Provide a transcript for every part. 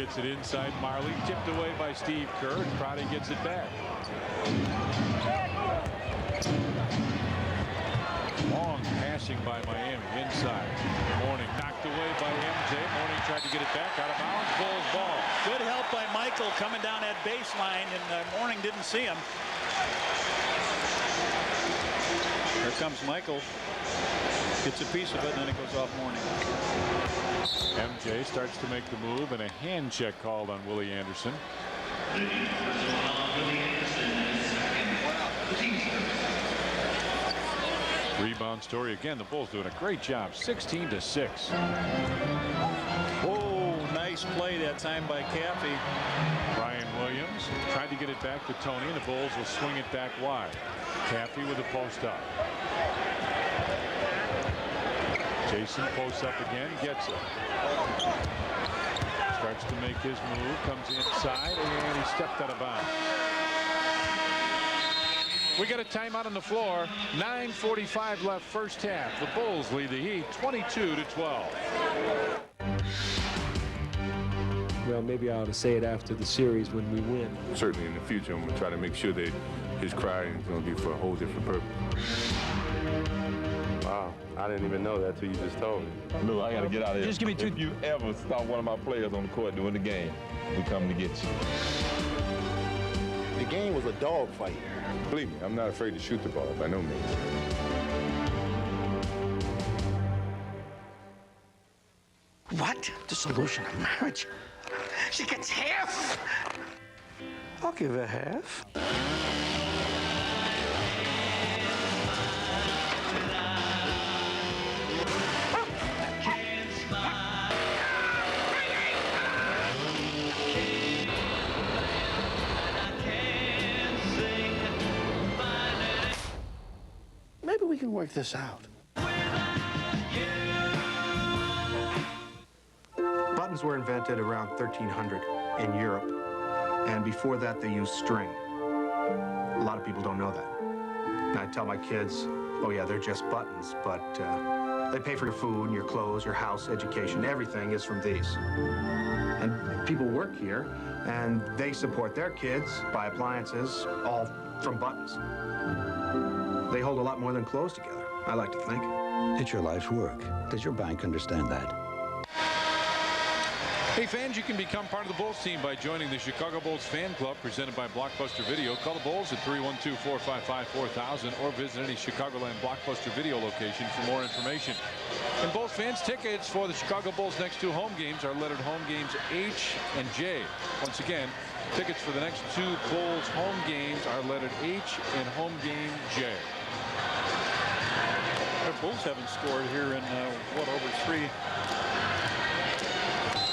gets it inside. Marley tipped away by Steve Kerr, and Crowdy gets it back. Long passing by Miami inside. Mourning knocked away by MJ. Mourning tried to get it back out of bounds. Bulls ball. Good help by Michael coming down that baseline, and Mourning didn't see him. Here comes Michael. Gets a piece of it, and then it goes off Mourning. MJ starts to make the move, and a hand check called on Willie Anderson. Rebound Story again. The Bulls doing a great job. 16-6. Oh, nice play that time by Caffey. Brian Williams tried to get it back to Tony, and the Bulls will swing it back wide. Caffey with a post up. Jason posts up again, gets it. Starts to make his move, comes inside, and he stepped out of bounds. We got a timeout on the floor. 9:45 left first half. The Bulls lead the Heat 22-12. Well, maybe I ought to say it after the series when we win. Certainly in the future, I'm going to try to make sure that his crying is going to be for a whole different purpose. Wow, I didn't even know that till you just told me. Look, I got to get out of here. Just give me two. If you ever stop one of my players on the court during the game, we come to get you. The game was a dog fight. Believe me, I'm not afraid to shoot the ball by no means. What? The solution of marriage? She gets half. I'll give her half. Maybe we can work this out. Buttons were invented around 1300 in Europe, and before that they used string. A lot of people don't know that. And I tell my kids, oh yeah, they're just buttons, but they pay for your food and your clothes, your house, education, everything is from these. And people work here, and they support their kids, buy appliances, all from buttons. They hold a lot more than clothes together, I like to think. It's your life's work. Does your bank understand that? Hey fans, you can become part of the Bulls team by joining the Chicago Bulls fan club presented by Blockbuster Video. Call the Bulls at 312-455-4000 or visit any Chicagoland Blockbuster Video location for more information. And Bulls fans, tickets for the Chicago Bulls' next two home games are lettered home games H and J. Once again, tickets for the next two Bulls home games are lettered H and home game J. The Bulls haven't scored here in, over three.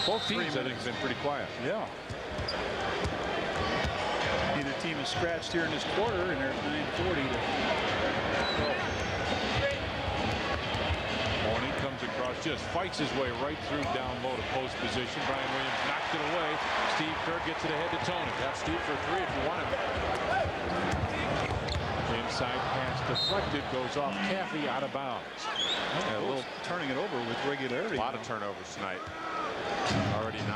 Both teams, I think, have been pretty quiet. Yeah. Neither team is scratched here in this quarter, and they're at 9:40. Mourning comes across, just fights his way right through down low to post position. Brian Williams knocked it away. Steve Kerr gets it ahead to Tony. That's Steve for three if you want it. Inside pass deflected, goes off Caffey, out of bounds. Yeah, a little turning it over with regularity. A lot of turnovers tonight. Already 9.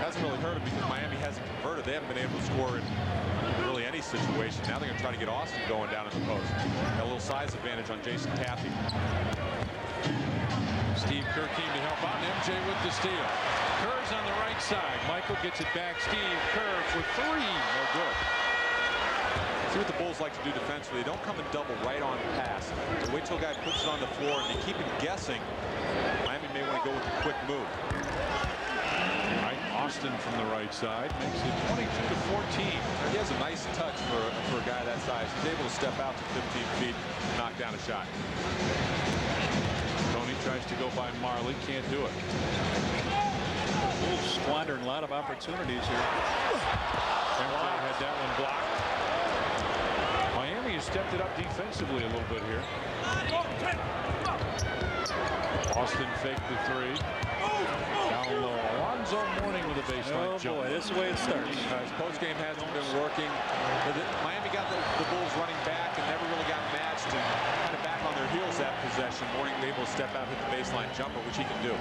Hasn't really hurt him because Miami hasn't converted. They haven't been able to score in really any situation. Now they're going to try to get Austin going down in the post. Got a little size advantage on Jason Caffey. Steve Kerr came to help out, and MJ with the steal. Kerr's on the right side. Michael gets it back. Steve Kerr for three. No good. See what the Bulls like to do defensively. They don't come and double right on the pass. So wait till a guy puts it on the floor and they keep him guessing. Miami may want to go with a quick move. Right, Austin from the right side makes it 22-14. He has a nice touch for a guy that size. He's able to step out to 15 feet and knock down a shot. Tony tries to go by Marley, can't do it. Bulls squandering a lot of opportunities here. MJ had that one blocked. Miami has stepped it up defensively a little bit here. Austin faked the three. Down low. Alonzo Mourning with a baseline jump. Oh boy, this is the way it starts. His post game hasn't been working. Miami got the Bulls running back and never really got matched and kind of back on their heels that possession. possession. Mourning able to step out, hit the baseline jumper, which he can do.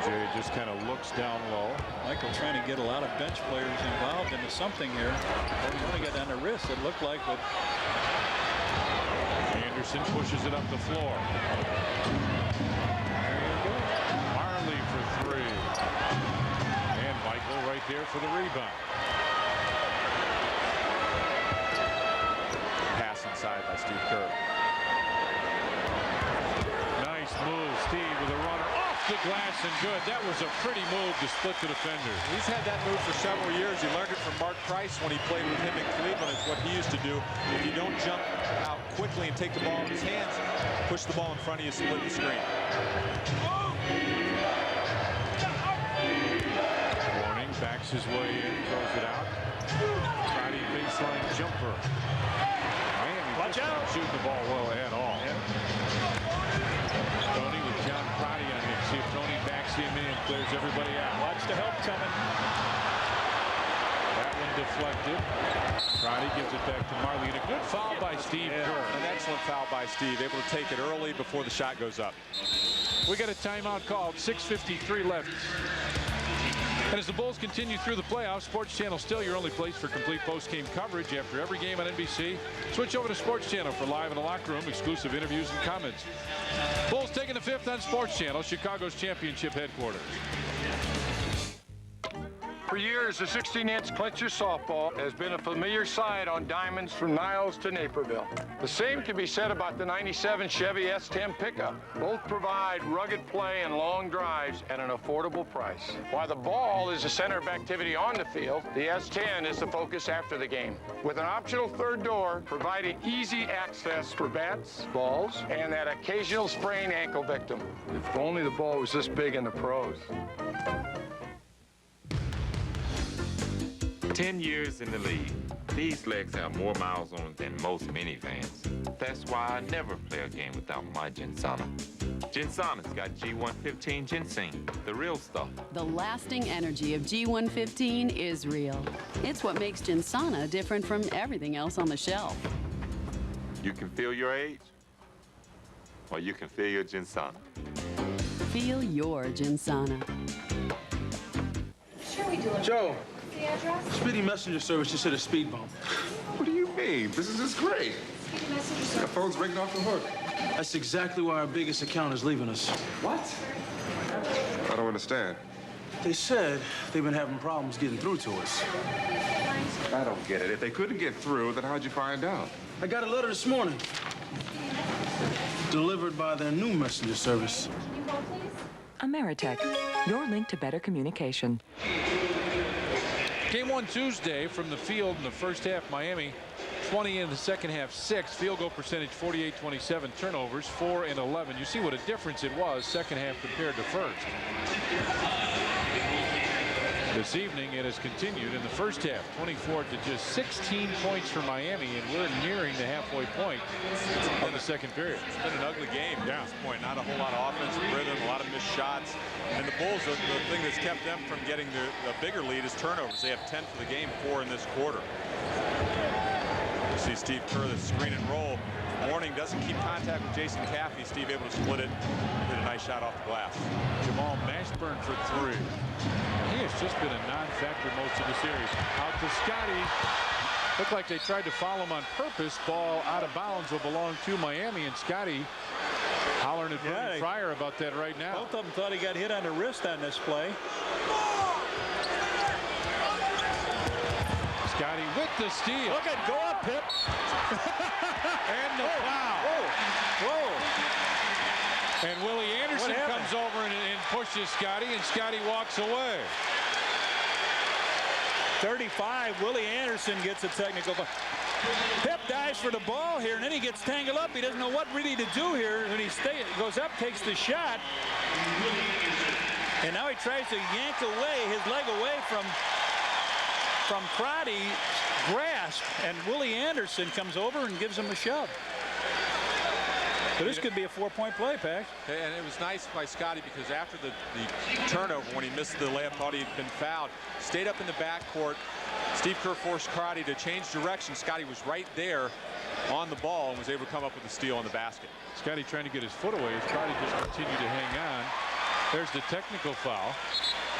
MJ just kind of looks down low. Michael trying to get a lot of bench players involved into something here. Well, he only got down the wrist, it looked like, but Anderson pushes it up the floor. Marley for three. And Michael right there for the rebound. Pass inside by Steve Kerr. Nice move, Steve, with a runner off the glass and good. That was a pretty move to split the defender. He's had that move for several years. He learned it from Mark Price when he played with him in Cleveland. It's what he used to do. If you don't jump out quickly and take the ball in his hands, push the ball in front of you, split the screen. Warning, backs his way in, throws it out. Friday baseline jumper. Miami Watch out. Shooting the ball well at all. Tony with John Crotty on him. See if Tony backs him in, clears everybody out. watch the help coming. That one deflected. Crotty gives it back to Marley. And a good foul by Steve Kerr. An excellent foul by Steve, able to take it early before the shot goes up. We got a timeout called. 6:53 left. And as the Bulls continue through the playoffs, Sports Channel still your only place for complete post-game coverage after every game on NBC. Switch over to Sports Channel for live in the locker room, exclusive interviews and comments. Bulls taking the fifth on Sports Channel, Chicago's championship headquarters. For years, the 16-inch Clincher softball has been a familiar sight on diamonds from Niles to Naperville. The same can be said about the 97 Chevy S10 pickup. Both provide rugged play and long drives at an affordable price. While the ball is the center of activity on the field, the S10 is the focus after the game. With an optional third door providing easy access for bats, balls, and that occasional sprained ankle victim. If only the ball was this big in the pros. 10 years in the league. These legs have more miles on them than most minivans. That's why I never play a game without my Gensana. Gensana's got G115 ginseng, the real stuff. The lasting energy of G115 is real. It's what makes Gensana different from everything else on the shelf. You can feel your age, or you can feel your Gensana. Feel your Gensana. Joe, Speedy Messenger Service just hit a speed bump. What do you mean? This is just great. Our phone's ringing off the hook. That's exactly why our biggest account is leaving us. What? I don't understand. They said they've been having problems getting through to us. I don't get it. If they couldn't get through, then how'd you find out? I got a letter this morning. Delivered by their new messenger service. Ameritech, your link to better communication. Game one Tuesday from the field in the first half. Miami 20 in the second half, 6. Field goal percentage 48-27. Turnovers 4 and 11. You see what a difference it was second half compared to first. This evening it has continued in the first half, 24 to just 16 points for Miami, and we're nearing the halfway point of the second period. It's been an ugly game at this point. Not a whole lot of offensive rhythm, a lot of missed shots. And the Bulls, the thing that's kept them from getting the bigger lead is turnovers. They have 10 for the game, 4 in this quarter. You see Steve Kerr, the screen and roll. Mourning doesn't keep contact with Jason Caffey. Steve able to split it. Hit a nice shot off the glass. Jamal Mashburn for 3. He has just been a non-factor most of the series. Out to Scotty. Looked like they tried to foul him on purpose. Ball out of bounds will belong to Miami, and Scotty hollering at Bernie Fryer about that right now. Both of them thought he got hit on the wrist on this play. Scotty with the steal. Look at go up, Pip. And the foul. Whoa. And Willie Anderson comes over and pushes Scotty, and Scotty walks away. 35, Willie Anderson gets a technical. Pip dives for the ball here, and then he gets tangled up. He doesn't know what really to do here. When he goes up, takes the shot. And now he tries to yank away, his leg away from Crotty's grasp, and Willie Anderson comes over and gives him a shove. So this could be a 4-point play, Pax. And it was nice by Scotty because after the turnover, when he missed the layup, thought he had been fouled, stayed up in the backcourt, Steve Kerr forced Crotty to change direction. Scotty was right there on the ball and was able to come up with a steal on the basket. Scotty trying to get his foot away. Scotty just continued to hang on. There's the technical foul.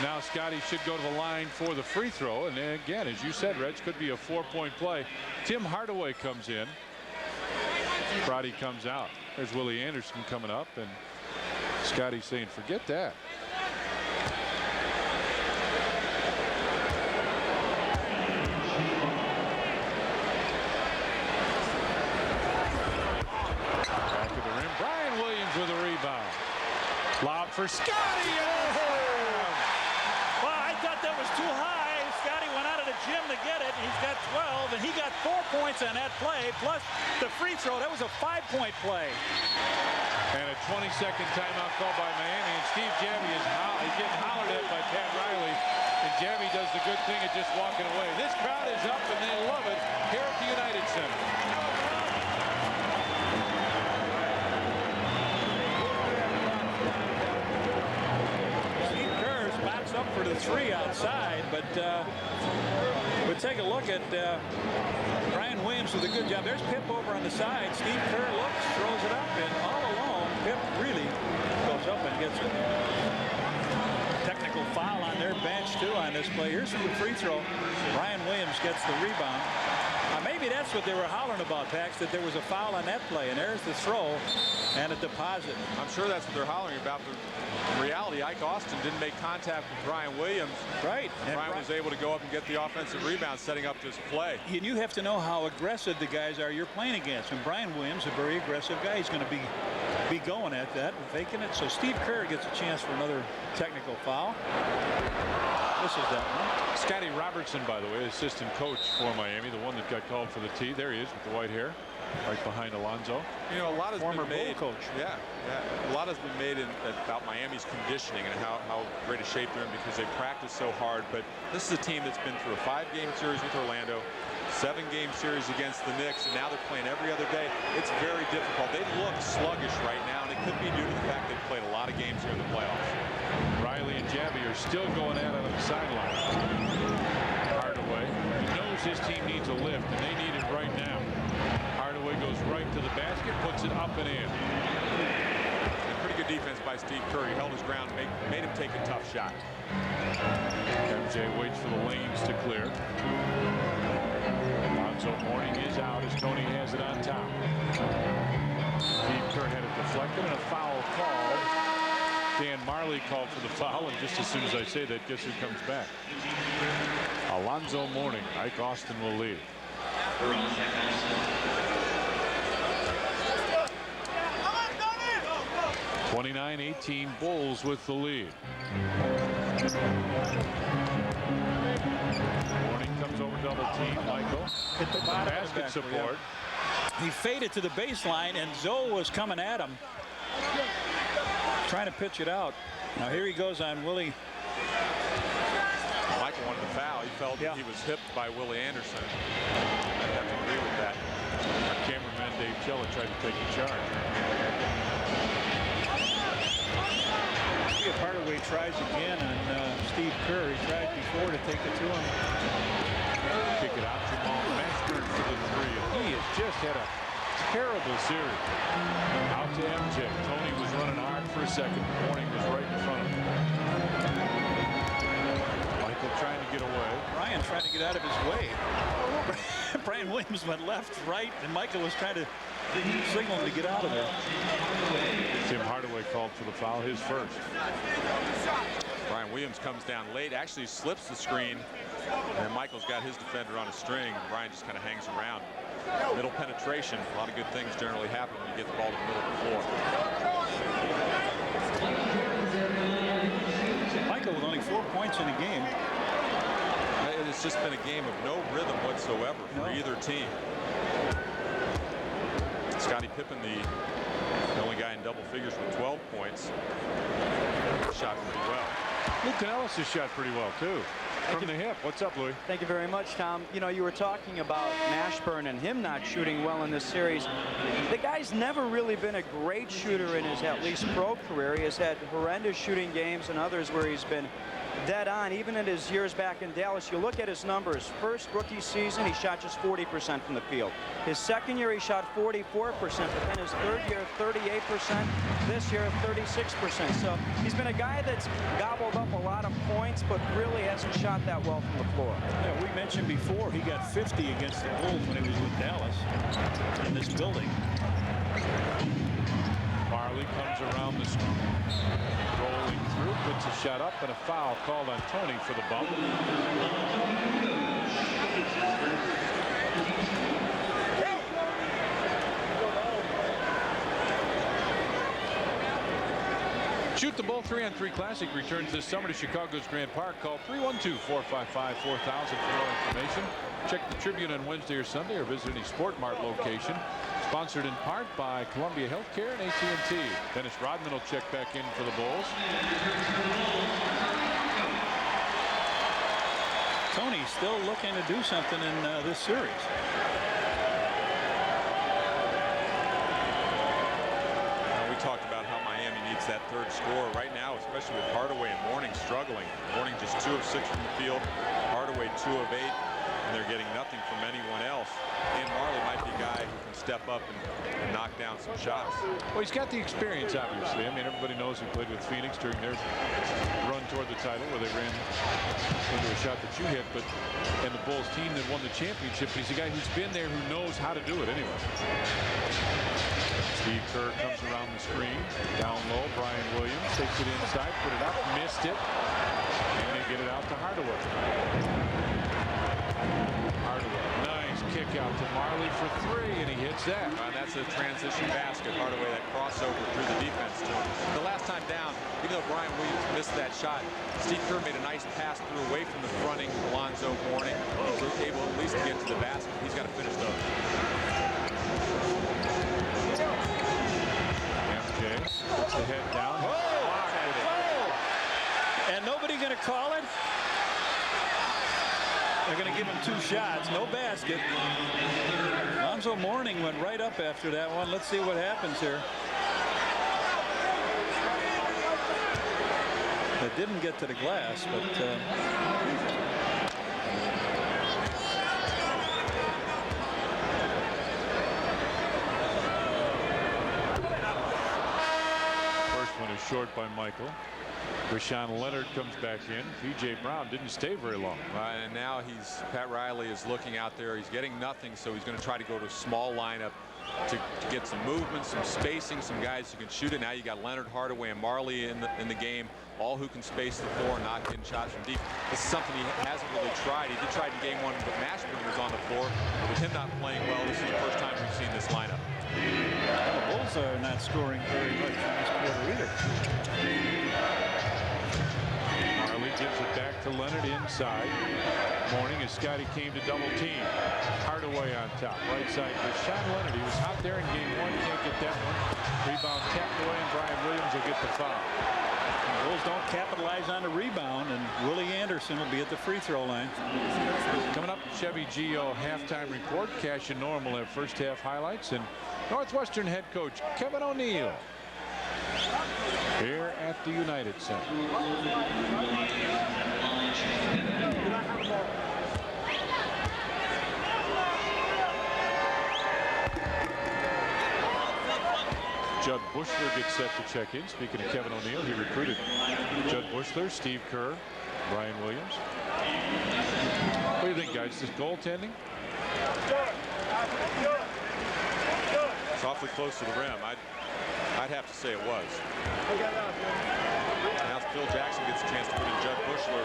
Now Scotty should go to the line for the free throw. And again, as you said, Reg, could be a 4-point play. Tim Hardaway comes in. Crotty comes out. There's Willie Anderson coming up. And Scotty saying, forget that. Back of the rim. Brian Williams with a rebound. Lob for Scotty. Well, I thought that was too high. Scotty went out of the gym to get it. He's got 12, and he got 4 points on that play, plus the free throw. That was a 5-point play. And a 20-second timeout called by Miami, and Steve Jammy is getting hollered at by Pat Riley. And Jammy does the good thing of just walking away. This crowd is up, and they love it here at the United Center. Up for the 3 outside, but we'll take a look at Brian Williams with a good job. There's Pip over on the side. Steve Kerr looks, throws it up, and all alone, Pip really goes up and gets a technical foul on their bench, too, on this play. Here's the free throw. Brian Williams gets the rebound. Maybe that's what they were hollering about, Pax, that there was a foul on that play, and there's the throw and a deposit. I'm sure that's what they're hollering about. But in reality, Ike Austin didn't make contact with Brian Williams. Right. And Brian was able to go up and get the offensive rebound, setting up this play. And you have to know how aggressive the guys are you're playing against. And Brian Williams, a very aggressive guy, he's going to be going at that and faking it. So Steve Kerr gets a chance for another technical foul. This is that one. Scotty Robertson, by the way, assistant coach for Miami, the one that got called for the tee. There he is with the white hair, right behind Alonzo. You know, a lot has Former been made. Bull coach. Yeah, a lot has been made about Miami's conditioning and how great a shape they're in because they practice so hard. But this is a team that's been through a 5-game series with Orlando, 7-game series against the Knicks, and now they're playing every other day. It's very difficult. They look sluggish right now, and it could be due to the fact they've played a lot of games here in the playoffs. Riley and Jammy are still going at it on the sideline. Hardaway knows his team needs a lift, and they need it right now. Hardaway goes right to the basket, puts it up and in. And pretty good defense by Steve Kerr. He held his ground, made him take a tough shot. MJ waits for the lanes to clear. Alonzo Mourning is out as Tony has it on top. Steve Kerr had it deflected and a foul called. Dan Marley called for the foul, and just as soon as I say that, guess who comes back? Alonzo Mourning. Ike Austin will lead. (29-18) Bulls with the lead. Mourning comes over double team. Michael hit the bottom basket support. He faded to the baseline, and Zoe was coming at him, trying to pitch it out. Now here he goes on Willie. Michael wanted the foul. He felt that he was hipped by Willie Anderson. I have to agree with that. Our cameraman Dave Chella tried to take the charge. Hardaway tries again on Steve Kerr. He tried before to take it to him. Kick it out. Jamal Mashburn for the 3. He has just had a terrible series. Out to MJ. Tony was running hard for a second. Mourning was right in front of him. Michael trying to get away. Brian trying to get out of his way. Brian Williams went left, right, and Michael was trying to signal him to get out of there. Tim Hardaway called for the foul, his first. Brian Williams comes down late, actually slips the screen, and Michael's got his defender on a string, and Brian just kind of hangs around. Middle penetration, a lot of good things generally happen when you get the ball to the middle of the floor. Michael with only 4 points in the game. It's just been a game of no rhythm whatsoever for either team. Scottie Pippen, the only guy in double figures with 12 points, shot pretty well. Lou Canellis has shot pretty well too. From the hip. What's up, Louis? Thank you very much, Tom. You know, you were talking about Mashburn and him not shooting well in this series. The guy's never really been a great shooter in his at least pro career. He has had horrendous shooting games and others where he's been dead on, even in his years back in Dallas. You look at his numbers. First rookie season, he shot just 40% from the field. His second year, he shot 44%, but then his third year, 38%. This year, 36%. So he's been a guy that's gobbled up a lot of points, but really hasn't shot that well from the floor. Yeah, we mentioned before he got 50 against the Bulls when he was with Dallas in this building. Marley comes around the rolling through, puts a shot up, and a foul called on Tony for the bump. Shoot the Bull 3-on-3 Classic returns this summer to Chicago's Grant Park. Call 312-455-4000 for more information. Check the Tribune on Wednesday or Sunday or visit any Sport Mart location. Sponsored in part by Columbia Healthcare and AT&T. Dennis Rodman will check back in for the Bulls. Tony still looking to do something in this series. We talked about how Miami needs that third scorer right now, especially with Hardaway and Mourning struggling. Mourning just 2 of 6 from the field. Hardaway 2 of 8. And they're getting nothing from anyone else. And Marley might be a guy who can step up and knock down some shots. Well, he's got the experience, obviously. I mean, everybody knows he played with Phoenix during their run toward the title where they ran into a shot that you hit, and the Bulls team that won the championship. But he's a guy who's been there, who knows how to do it anyway. Steve Kerr comes around the screen. Down low, Brian Williams takes it inside, put it up, missed it. And they get it out to Hardaway. Nice kick out to Marley for 3, and he hits that. And that's a transition basket. Hardaway, that crossover through the defense to him. The last time down, even though Brian Williams missed that shot, Steve Kerr made a nice pass through away from the fronting Alonzo Mourning. He was able at least to get to the basket. He's got to finish though. MJ puts the head down. And nobody going to call it? They're going to give him 2 shots. No basket. Alonzo Mourning went right up after that one. Let's see what happens here. It didn't get to the glass, but first one is short by Michael. Rashawn Leonard comes back in. P.J. Brown didn't stay very long. And now Pat Riley is looking out there. He's getting nothing, so he's going to try to go to a small lineup to get some movement, some spacing, some guys who can shoot it. Now you got Leonard, Hardaway, and Marley in the game, all who can space the floor and knock in shots from deep. This is something he hasn't really tried. He did try in game 1, but Mashburn was on the floor. With him not playing well, this is the first time we've seen this lineup. The Bulls are not scoring very much in this quarter either. Gives it back to Leonard inside. Mourning as Scotty came to double team. Hardaway on top. Right side for Rashawn Leonard. He was out there in game 1. Can't get that one. Rebound tapped away, and Brian Williams will get the foul. The Bulls don't capitalize on the rebound, and Willie Anderson will be at the free throw line. Coming up, Chevy Geo halftime report. Cash and Norm will have first half highlights, and Northwestern head coach Kevin O'Neill here at the United Center. Judd Bushler gets set to check in. Speaking of Kevin O'Neill, he recruited Judd Bushler, Steve Kerr, Brian Williams. What do you think, guys? This goaltending? It's awfully close to the rim. I'd have to say it was. Now Phil Jackson gets a chance to put in Judd Bushler.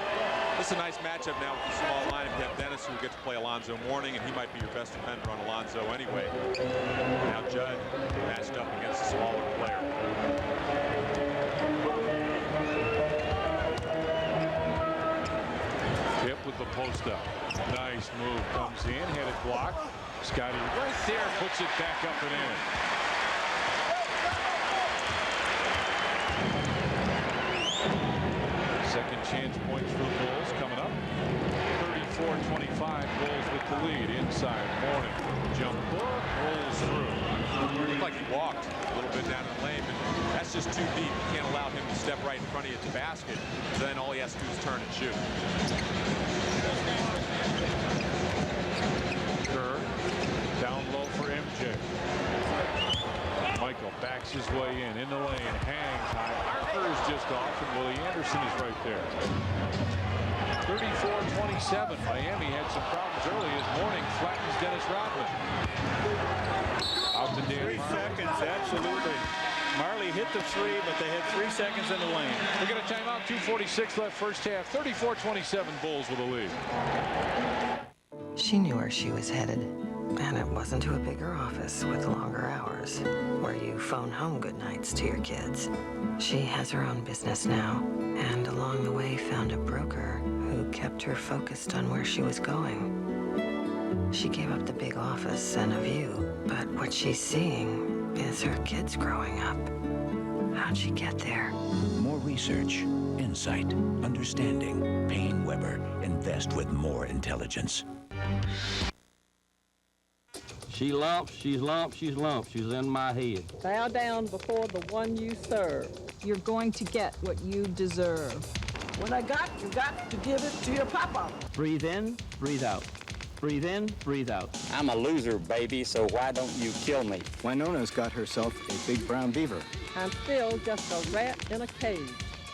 This is a nice matchup now with the small lineup. You have Dennis, who gets to play Alonzo Mourning, and he might be your best defender on Alonzo anyway. Now Judd matched up against a smaller player. Tip with the post up. Nice move. Comes in, had it blocked. Scotty right there puts it back up and in. Second chance points for the Bulls coming up. 34 34-25. Bulls with the lead. Inside, Mourning. Jump ball, rolls through. It looked like he walked a little bit down in the lane, but that's just too deep. You can't allow him to step right in front of you at the basket. Then all he has to do is turn and shoot. Kerr down low for MJ. Michael backs his way in the lane, hangs high. Arthur is just off, and Willie Anderson is right there. 34-27. Miami had some problems early as Mourning flattens Dennis Rodman. Out to Dan. 3 seconds, absolutely. Marley hit the three, but they had 3 seconds in the lane. We got a timeout. 2:46 left first half. 34-27. Bulls with a lead. She knew where she was headed, and it wasn't to a bigger office with longer hours, where you phone home good nights to your kids. She has her own business now, and along the way found a broker who kept her focused on where she was going. She gave up the big office and a view, but what she's seeing is her kids growing up. How'd she get there? More research, insight, understanding. Payne Weber. Invest with more intelligence. She lumps, she's lumps, she's lumps. She's in my head. Bow down before the one you serve. You're going to get what you deserve. What I got, you got to give it to your papa. Breathe in, breathe out. Breathe in, breathe out. I'm a loser, baby, so why don't you kill me? Winona's got herself a big brown beaver. I'm still just a rat in a cage.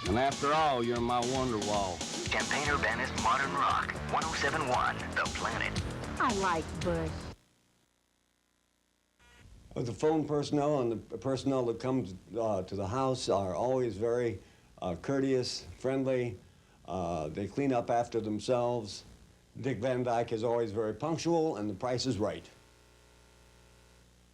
And after all, you're my wonder wall. Champaign-Urbana's Modern Rock, 107.1, The Planet. I like Bush. The phone personnel and the personnel that comes to the house are always very courteous, friendly. They clean up after themselves. Dick Van Dyke is always very punctual, and the price is right.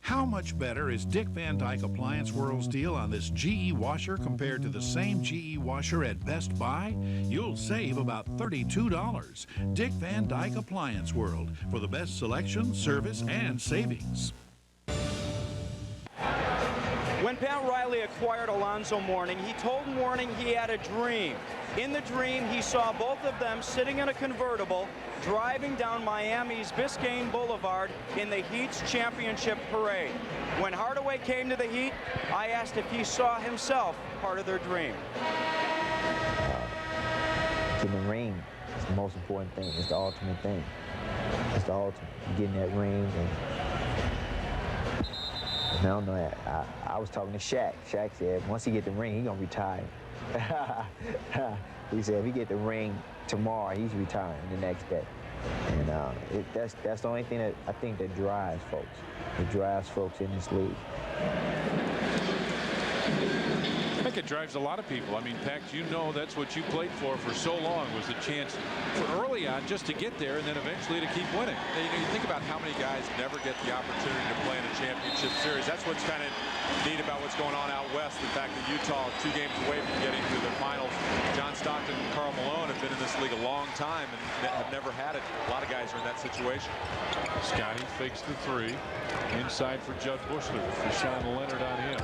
How much better is Dick Van Dyke Appliance World's deal on this GE washer compared to the same GE washer at Best Buy? You'll save about $32. Dick Van Dyke Appliance World for the best selection, service, and savings. When Pat Riley acquired Alonzo Mourning, he told Mourning he had a dream. In the dream, he saw both of them sitting in a convertible, driving down Miami's Biscayne Boulevard in the Heat's championship parade. When Hardaway came to the Heat, I asked if he saw himself part of their dream. In the ring, it's the most important thing. It's the ultimate thing. It's the ultimate. Getting that ring. And I don't know. I was talking to Shaq. Shaq said once he get the ring, he gonna retire. He said if he get the ring tomorrow, he's retiring the next day. And that's the only thing that I think that drives folks. It drives folks in this league. I think it drives a lot of people. I mean, Pax, you know that's what you played for so long, was the chance for early on just to get there and then eventually to keep winning. You think about how many guys never get the opportunity to play in a championship series. That's what's kind of neat about what's going on out west. The fact that Utah, 2 games away from getting to the finals. John Stockton and Karl Malone have been in this league a long time and have never had it. A lot of guys are in that situation. Scotty fakes the 3. Inside for Judd Bushler. For Sean Leonard on him.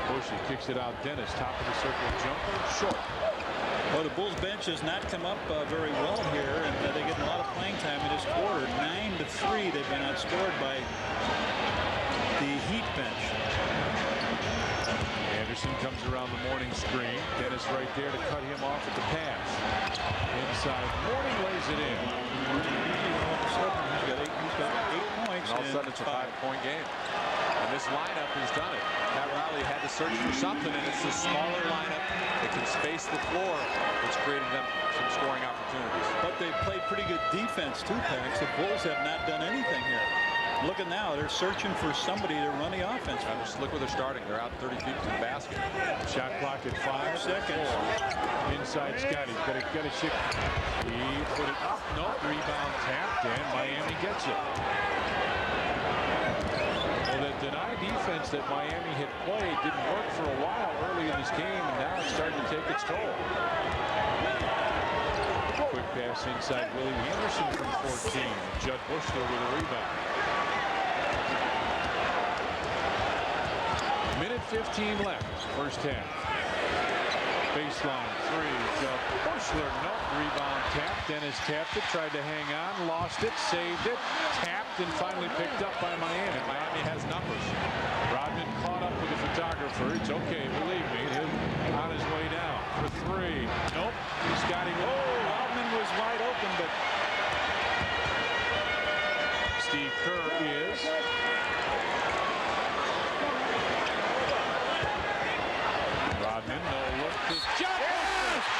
Bushler kicks it out. Dennis, top of the circle jumper, short. Well, the Bulls bench has not come up very well here, and they're getting a lot of playing time in this quarter. 9-3, they've been outscored by the Heat bench. Anderson comes around the Mourning screen. Dennis right there to cut him off at the pass. Inside, Mourning lays it in. He's got 8 points. And all of a sudden, it's a 5-point game. And this lineup has done it. Pat Riley had to search for something, and it's a smaller lineup that can space the floor, which created them some scoring opportunities. But they played pretty good defense, too, Pax. The Bulls have not done anything here. Looking now, they're searching for somebody to run the offense. Just look where they're starting. They're out 30 feet from the basket. Shot clock at 5 seconds. Inside Scotty. Got a ship. He put it up. No, rebound tapped, and Miami gets it. Well, the deny defense that Miami had played didn't work for a while early in this game, and now it's starting to take its toll. Quick pass inside Willie Anderson from 14. Judd Bushler with a rebound. Minute 15 left, first half. Baseline three. Jeb Bushler. Nope. Rebound tapped. Dennis tapped it. Tried to hang on. Lost it. Saved it. Tapped and finally picked up by Miami. And Miami has numbers. Rodman caught up with the photographer. It's okay. Believe me. He'll on his way down for three. Nope. He's got him. Oh, Rodman was wide open, but Steve Kerr is. Rodman, no look to Judd.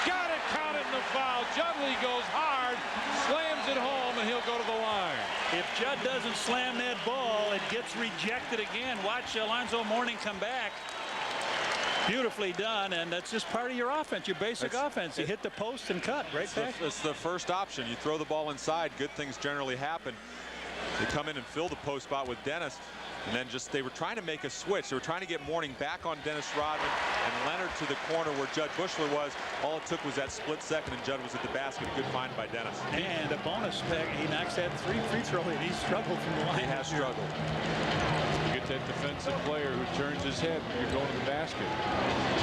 Got it, counted in the foul. Judley goes hard, slams it home, and he'll go to the line. if Judd doesn't slam that ball, it gets rejected again. Watch Alonzo Mourning come back. Beautifully done, and that's just part of your offense, your basic offense. You hit the post and cut right back. It's the first option. You throw the ball inside, good things generally happen. They come in and fill the post spot with Dennis, and then they were trying to make a switch. They were trying to get Mourning back on Dennis Rodman and Leonard to the corner where Judd Bushler was. All it took was that split second, and Judd was at the basket. Good find by Dennis. And a bonus, he knocks that free throw, and he struggled from the line. He has struggled. You get that defensive player who turns his head when you're going to the basket.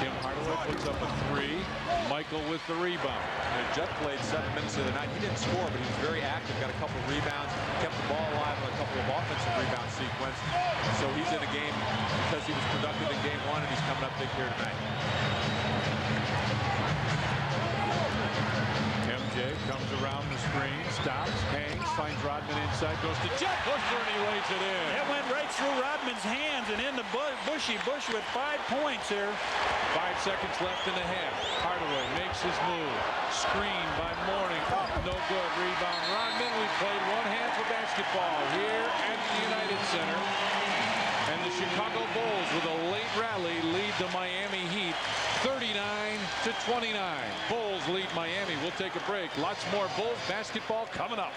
Tim Hardaway puts up a three. Michael with the rebound. Judd played 7 minutes the other night. He didn't score, but he was very active. Got a couple of rebounds, kept the ball alive on a couple of offensive rebound sequence. So he's in a game because he was productive in game one, and he's coming up big here tonight. MJ comes around the screen, stops, hangs, finds Rodman inside, goes to Jeb Bushler, and he lays it in. It went right through Rodman's hands and into Bushy. Bush with 5 points here. 5 seconds left in the half. Hardaway makes his move. Screen by Mourning. Oh, no good. Rebound. Rodman. We played one half of basketball here at the United Center. And the Chicago Bulls, with a late rally, lead the Miami Heat 39-29. Bulls lead Miami. We'll take a break. Lots more Bulls basketball coming up.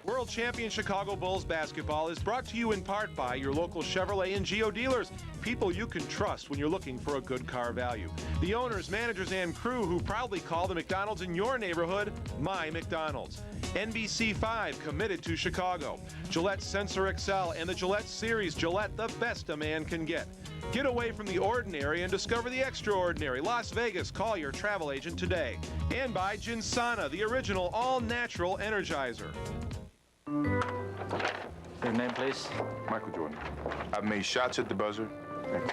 World Champion Chicago Bulls basketball is brought to you in part by your local Chevrolet and Geo dealers, people you can trust when you're looking for a good car value. The owners, managers, and crew who proudly call the McDonald's in your neighborhood My McDonald's. NBC5 committed to Chicago. Gillette Sensor XL and the Gillette Series. Gillette, the best a man can get. Get away from the ordinary and discover the extraordinary. Las Vegas, call your travel agent today. And by Ginsana, the original all-natural energizer. Your name, please? Michael Jordan. I've made shots at the buzzer.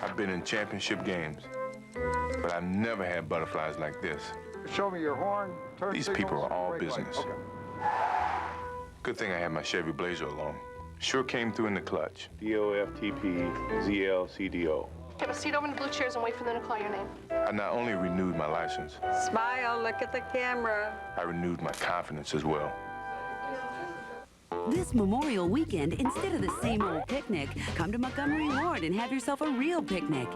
I've been in championship games. But I've never had butterflies like this. Show me your horn. These people are all business. Okay. Good thing I had my Chevy Blazer along. Sure came through in the clutch. DOFTP-ZLCDO. Have a seat over in the blue chairs and wait for them to call your name. I not only renewed my license, Smile, look at the camera. I renewed my confidence as well. This Memorial Weekend, instead of the same old picnic, come to Montgomery Ward and have yourself a real picnic.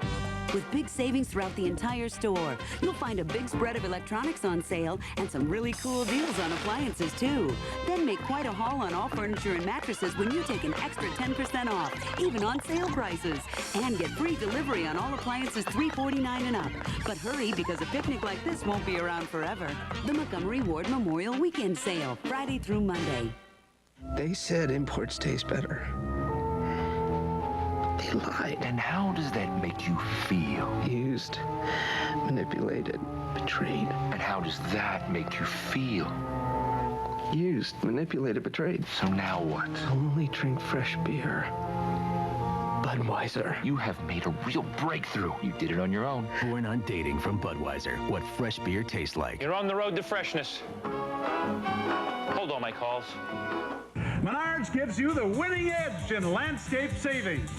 With big savings throughout the entire store, you'll find a big spread of electronics on sale and some really cool deals on appliances, too. Then make quite a haul on all furniture and mattresses when you take an extra 10% off, even on sale prices. And get free delivery on all appliances $349 and up. But hurry, because a picnic like this won't be around forever. The Montgomery Ward Memorial Weekend Sale, Friday through Monday. They said imports taste better. They lied. And how does that make you feel? Used, manipulated, betrayed. And how does that make you feel? Used, manipulated, betrayed. So now what? Only drink fresh beer. Budweiser. You have made a real breakthrough. You did it on your own. Born on dating from Budweiser. What fresh beer tastes like. You're on the road to freshness. Hold all my calls. Menards gives you the winning edge in landscape savings.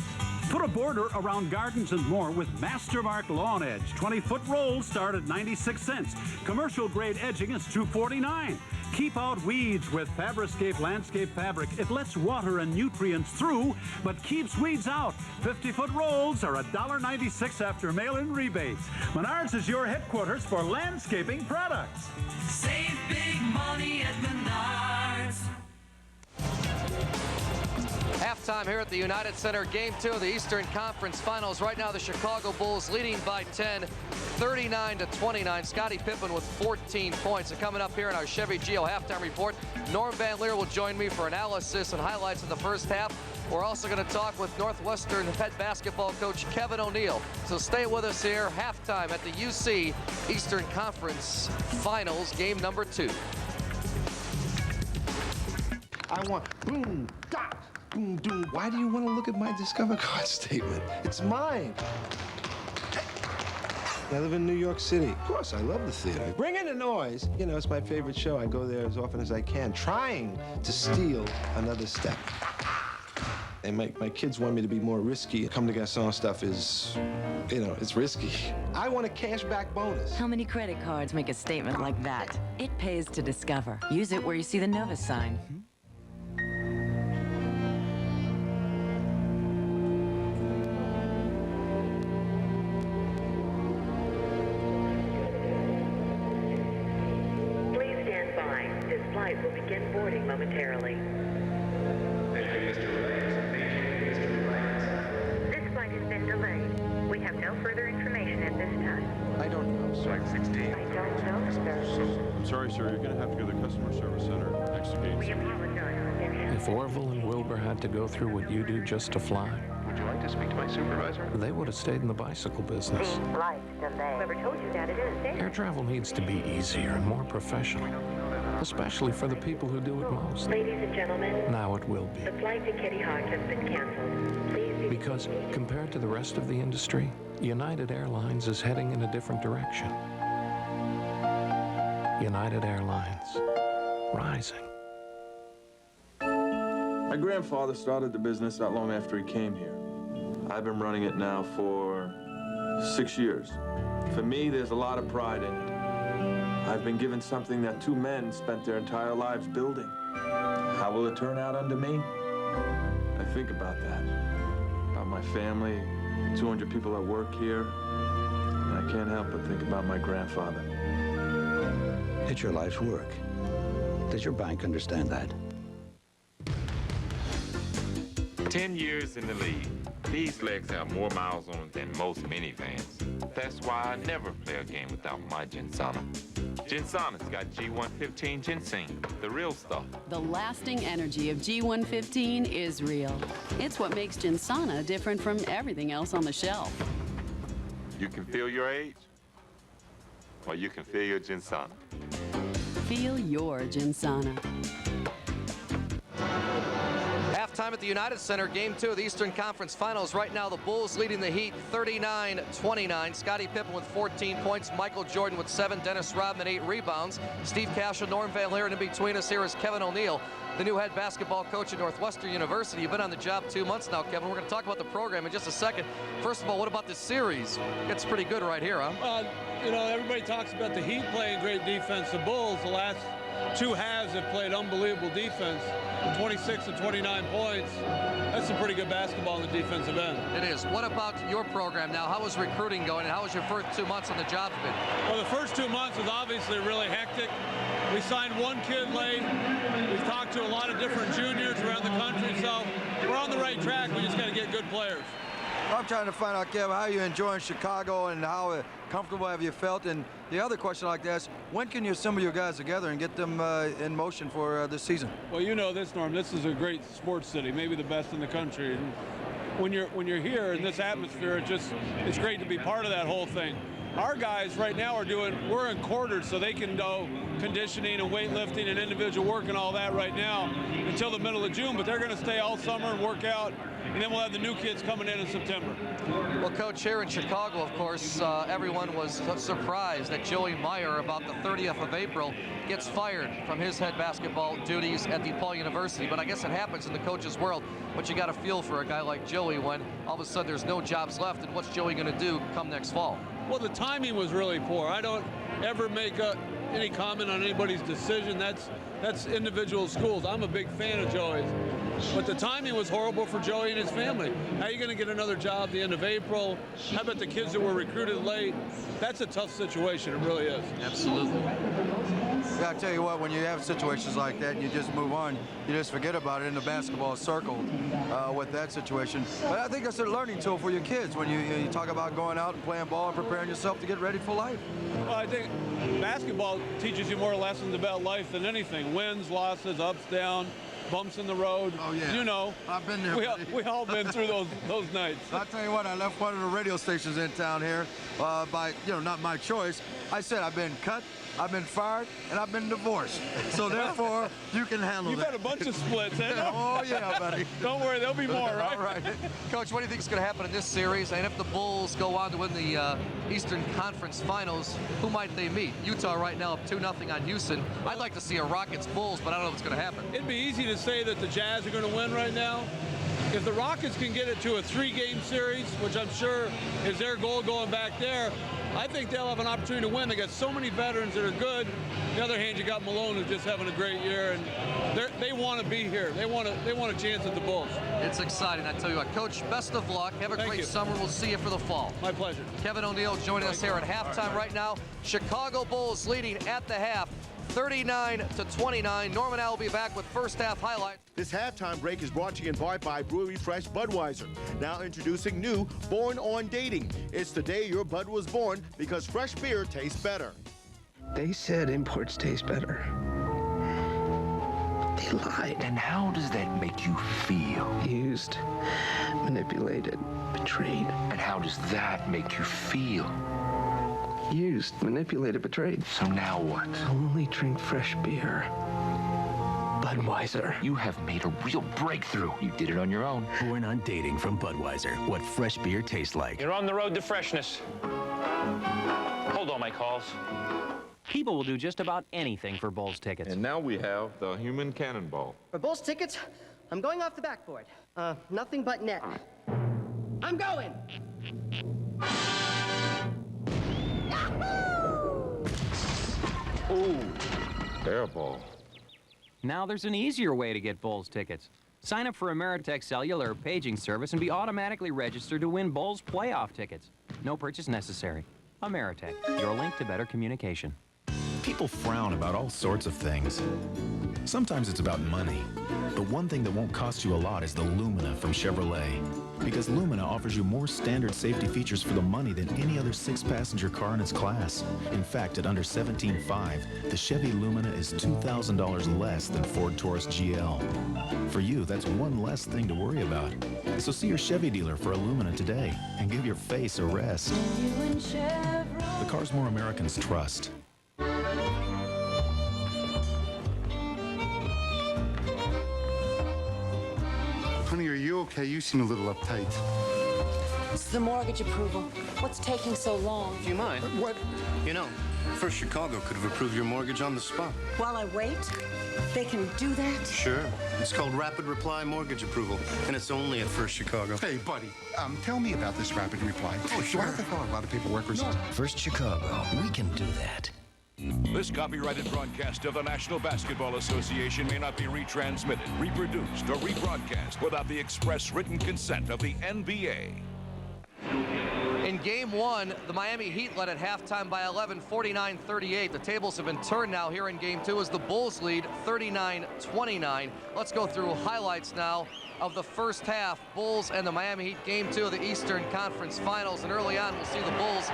Put a border around gardens and more with Mastermark Lawn Edge. 20-foot rolls start at 96 cents. Commercial grade edging is $2.49. Keep out weeds with Fabricate landscape fabric. It lets water and nutrients through, but keeps weeds out. 50-foot rolls are $1.96 after mail-in rebates. Menards is your headquarters for landscaping products. Save big money at Menards. halftime here at the United Center. Game 2 of the Eastern Conference Finals. Right now, the Chicago Bulls leading by 10, 39-29. Scottie Pippen with 14 points. And coming up here in our Chevy Geo halftime report, Norm Van Leer will join me for analysis and highlights of the first half. We're also going to talk with Northwestern head basketball coach Kevin O'Neill. So stay with us here. Halftime at the UC Eastern Conference Finals, game number 2. I want boom, dot, boom, doom. Why do you want to look at my Discover card statement? It's mine. I live in New York City. Of course, I love the theater. Bring in the noise. You know, it's my favorite show. I go there as often as I can, trying to steal another step. And my kids want me to be more risky. Come to Garçon stuff is, you know, it's risky. I want a cashback bonus. How many credit cards make a statement like that? It pays to Discover. Use it where you see the Novus sign. Please stand by. This flight will begin boarding momentarily. Thank you, Mr. This flight has been delayed. We have no further information at this time. I don't know, sir. Flight 16. I don't know, sir. I'm sorry, sir. You're going to have to go to the customer service center next to gate. We apologize. If Orville and Wilbur had to go through what you do just to fly, Would you like to speak to my supervisor? they would have stayed in the bicycle business. Flight delayed. Whoever told you that it is. Air travel needs to be easier and more professional, especially for the people who do it most. Ladies and gentlemen, Now it will be. the flight to Kitty Hawk has been canceled. Please be Because compared to the rest of the industry, United Airlines is heading in a different direction. United Airlines, rising. My grandfather started the business not long after he came here. I've been running it now for 6 years. For me, there's a lot of pride in it. I've been given something that 2 men spent their entire lives building. How will it turn out under me? I think about that. About my family, 200 people that work here. And I can't help but think about my grandfather. It's your life's work. Does your bank understand that? 10 years in the league. These legs have more miles on them than most minivans. That's why I never play a game without my Gensana. Gensana's got G115 ginseng, the real stuff. The lasting energy of G115 is real. It's what makes Gensana different from everything else on the shelf. You can feel your age, or you can feel your Gensana. Feel your Gensana. Halftime at the United Center, game 2 of the Eastern Conference Finals. Right now, the Bulls leading the Heat 39-29. Scottie Pippen with 14 points, Michael Jordan with 7, Dennis Rodman 8 rebounds. Steve Cash and Norm Van Leer, and in between us here is Kevin O'Neill, the new head basketball coach at Northwestern University. You've been on the job 2 months now, Kevin. We're going to talk about the program in just a second. First of all, what about this series? It's pretty good right here, huh? You know, everybody talks about the Heat playing great defense. The Bulls, the last 2 halves, have played unbelievable defense. 26 and 29 points. That's some pretty good basketball in the defensive end. It is. What about your program now? How is recruiting going, and how was your first 2 months on the job been? Well, the first 2 months was obviously really hectic. We signed 1 kid late. We've talked to a lot of different juniors around the country, so we're on the right track. We just got to get good players. I'm trying to find out, Kevin, how you enjoying Chicago and how comfortable have you felt? And the other question I'd like to ask, when can you assemble your guys together and get them in motion for this season? Well, you know this, Norm. This is a great sports city, maybe the best in the country. And when you're here in this atmosphere, it's great to be part of that whole thing. Our guys right now we're in quarters, so they can do conditioning and weightlifting and individual work and all that right now until the middle of June, but they're going to stay all summer and work out, and then we'll have the new kids coming in September. Well, Coach, here in Chicago, of course, everyone was surprised that Joey Meyer, about the 30th of April, gets fired from his head basketball duties at DePaul University. But I guess it happens in the coach's world. But you got to feel for a guy like Joey when all of a sudden there's no jobs left, and what's Joey going to do come next fall? Well, the timing was really poor. I don't ever make any comment on anybody's decision. that's individual schools. I'm a big fan of Joey's. But the timing was horrible for Joey and his family. How are you going to get another job at the end of April? How about the kids that were recruited late? That's a tough situation. It really is. Absolutely. Yeah, I tell you what, when you have situations like that and you just move on, you just forget about it in the basketball circle with that situation. But I think that's a learning tool for your kids when you talk about going out and playing ball and preparing yourself to get ready for life. Well, I think basketball teaches you more lessons about life than anything. Wins, losses, ups, downs, bumps in the road. Oh, yeah. You know. I've been there. We all been through those nights. I'll tell you what, I left one of the radio stations in town here by, not my choice. I said I've been cut, I've been fired, and I've been divorced. So therefore, you can handle You've that. had a bunch of splits, eh? Oh, yeah, buddy. Don't worry, there'll be more, right? All right. Coach, what do you think is going to happen in this series? And if the Bulls go on to win the Eastern Conference Finals, who might they meet? Utah right now up 2-0 on Houston. I'd like to see a Rockets-Bulls, but I don't know what's going to happen. It'd be easy to say that the Jazz are going to win right now. If the Rockets can get it to a 3-game series, which I'm sure is their goal going back there, I think they'll have an opportunity to win. They got so many veterans that are good. On the other hand, you got Malone who's just having a great year, and they want to be here. They want a chance at the Bulls. It's exciting, I tell you what. Coach, best of luck. Have a great summer. We'll see you for the fall. My pleasure. Kevin O'Neill joining us here at halftime right now. Chicago Bulls leading at the half, 39-29. Norman Al will be back with first half highlights. This halftime break is brought to you in part by Brewery Fresh Budweiser. Now introducing new Born on Dating. It's the day your bud was born because fresh beer tastes better. They said imports taste better. They lied. And how does that make you feel? Used, manipulated, betrayed. And how does that make you feel? Used, manipulated, betrayed. So now what? Only drink fresh beer. Budweiser. You have made a real breakthrough. You did it on your own. Born on Dating from Budweiser. What fresh beer tastes like. You're on the road to freshness. Hold all my calls. People will do just about anything for Bulls tickets. And now we have the human cannonball. For Bulls tickets, I'm going off the backboard. Nothing but net. I'm going! Ooh, air ball. Now there's an easier way to get Bulls tickets. Sign up for Ameritech Cellular paging service and be automatically registered to win Bulls playoff tickets. No purchase necessary. Ameritech, your link to better communication. People frown about all sorts of things. Sometimes it's about money. But one thing that won't cost you a lot is the Lumina from Chevrolet. Because Lumina offers you more standard safety features for the money than any other 6-passenger car in its class. In fact, at under $17,500, the Chevy Lumina is $2,000 less than Ford Taurus GL. For you, that's one less thing to worry about. So see your Chevy dealer for a Lumina today and give your face a rest. The cars more Americans trust. Honey, are you okay? You seem a little uptight. It's the mortgage approval. What's taking so long? Do you mind? What? You know, First Chicago could have approved your mortgage on the spot. While I wait? They can do that? Sure. It's called Rapid Reply Mortgage Approval, and it's only at First Chicago. Hey, buddy, tell me about this Rapid Reply. Oh, sure. Do I have to fill out a lot of paperwork or something? First Chicago, we can do that. This copyrighted broadcast of the National Basketball Association may not be retransmitted, reproduced, or rebroadcast without the express written consent of the NBA. In game one, the Miami Heat led at halftime by 11, 49-38. The tables have been turned now here in game two as the Bulls lead 39-29. Let's go through highlights now of the first half. Bulls and the Miami Heat, game two of the Eastern Conference Finals. And early on, we'll see the Bulls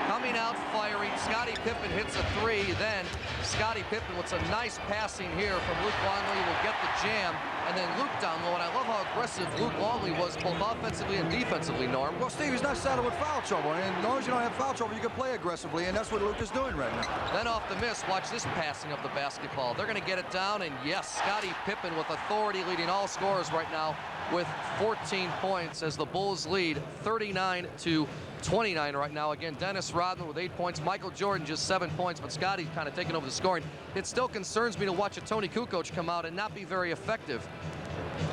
coming out firing. Scottie Pippen hits a three. Then Scottie Pippen with some nice passing here from Luke Longley will get the jam. And then Luke down low, and I love how aggressive Luke Longley was both offensively and defensively, Norm. Well, Steve, he's not saddled with foul trouble, and as long as you don't have foul trouble, you can play aggressively, and that's what Luke is doing right now. Then off the miss, watch this passing of the basketball. They're going to get it down, and yes, Scottie Pippen with authority leading all scorers right now with 14 points as the Bulls lead 39-29 right now. Again, Dennis Rodman with 8 points. Michael Jordan just 7 points, but Scottie kind of taking over the scoring. It still concerns me to watch a Tony Kukoc come out and not be very effective.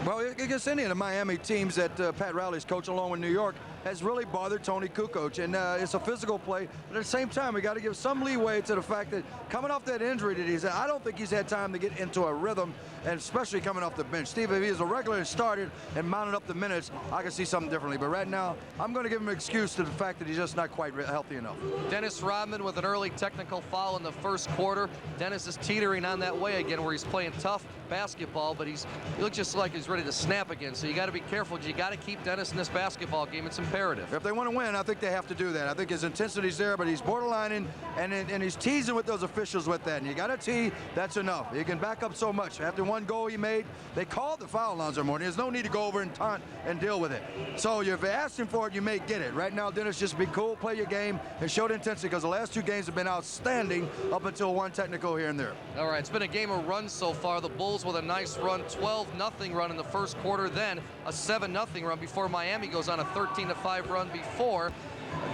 Well, against any of the Miami teams that Pat Riley's coach along with New York has really bothered Tony Kukoc, and it's a physical play, but at the same time we got to give some leeway to the fact that coming off that injury that he's had, I don't think he's had time to get into a rhythm, and especially coming off the bench. Steve, if he is a regular and started and mounted up the minutes, I can see something differently, but right now I'm going to give him an excuse to the fact that he's just not quite healthy enough. Dennis Rodman with an early technical foul in the first quarter. Dennis is teetering on that way again where he's playing tough basketball, but he looks just like he's ready to snap again, so you got to be careful. You got to keep Dennis in this basketball game. It's imperative. If they want to win, I think they have to do that. I think his intensity's there, but he's borderlining, and he's teasing with those officials with that, and you got to tee, that's enough. You can back up so much. After one goal he made, they called the foul, Alonzo Mourning. There's no need to go over and taunt and deal with it. So if you ask him for it, you may get it. Right now, Dennis, just be cool, play your game, and show the intensity, because the last 2 games have been outstanding up until one technical here and there. All right, it's been a game of runs so far. The Bulls with a nice run, 12-0 run in the first quarter, then a 7-0 run before Miami goes on a 13-5 run before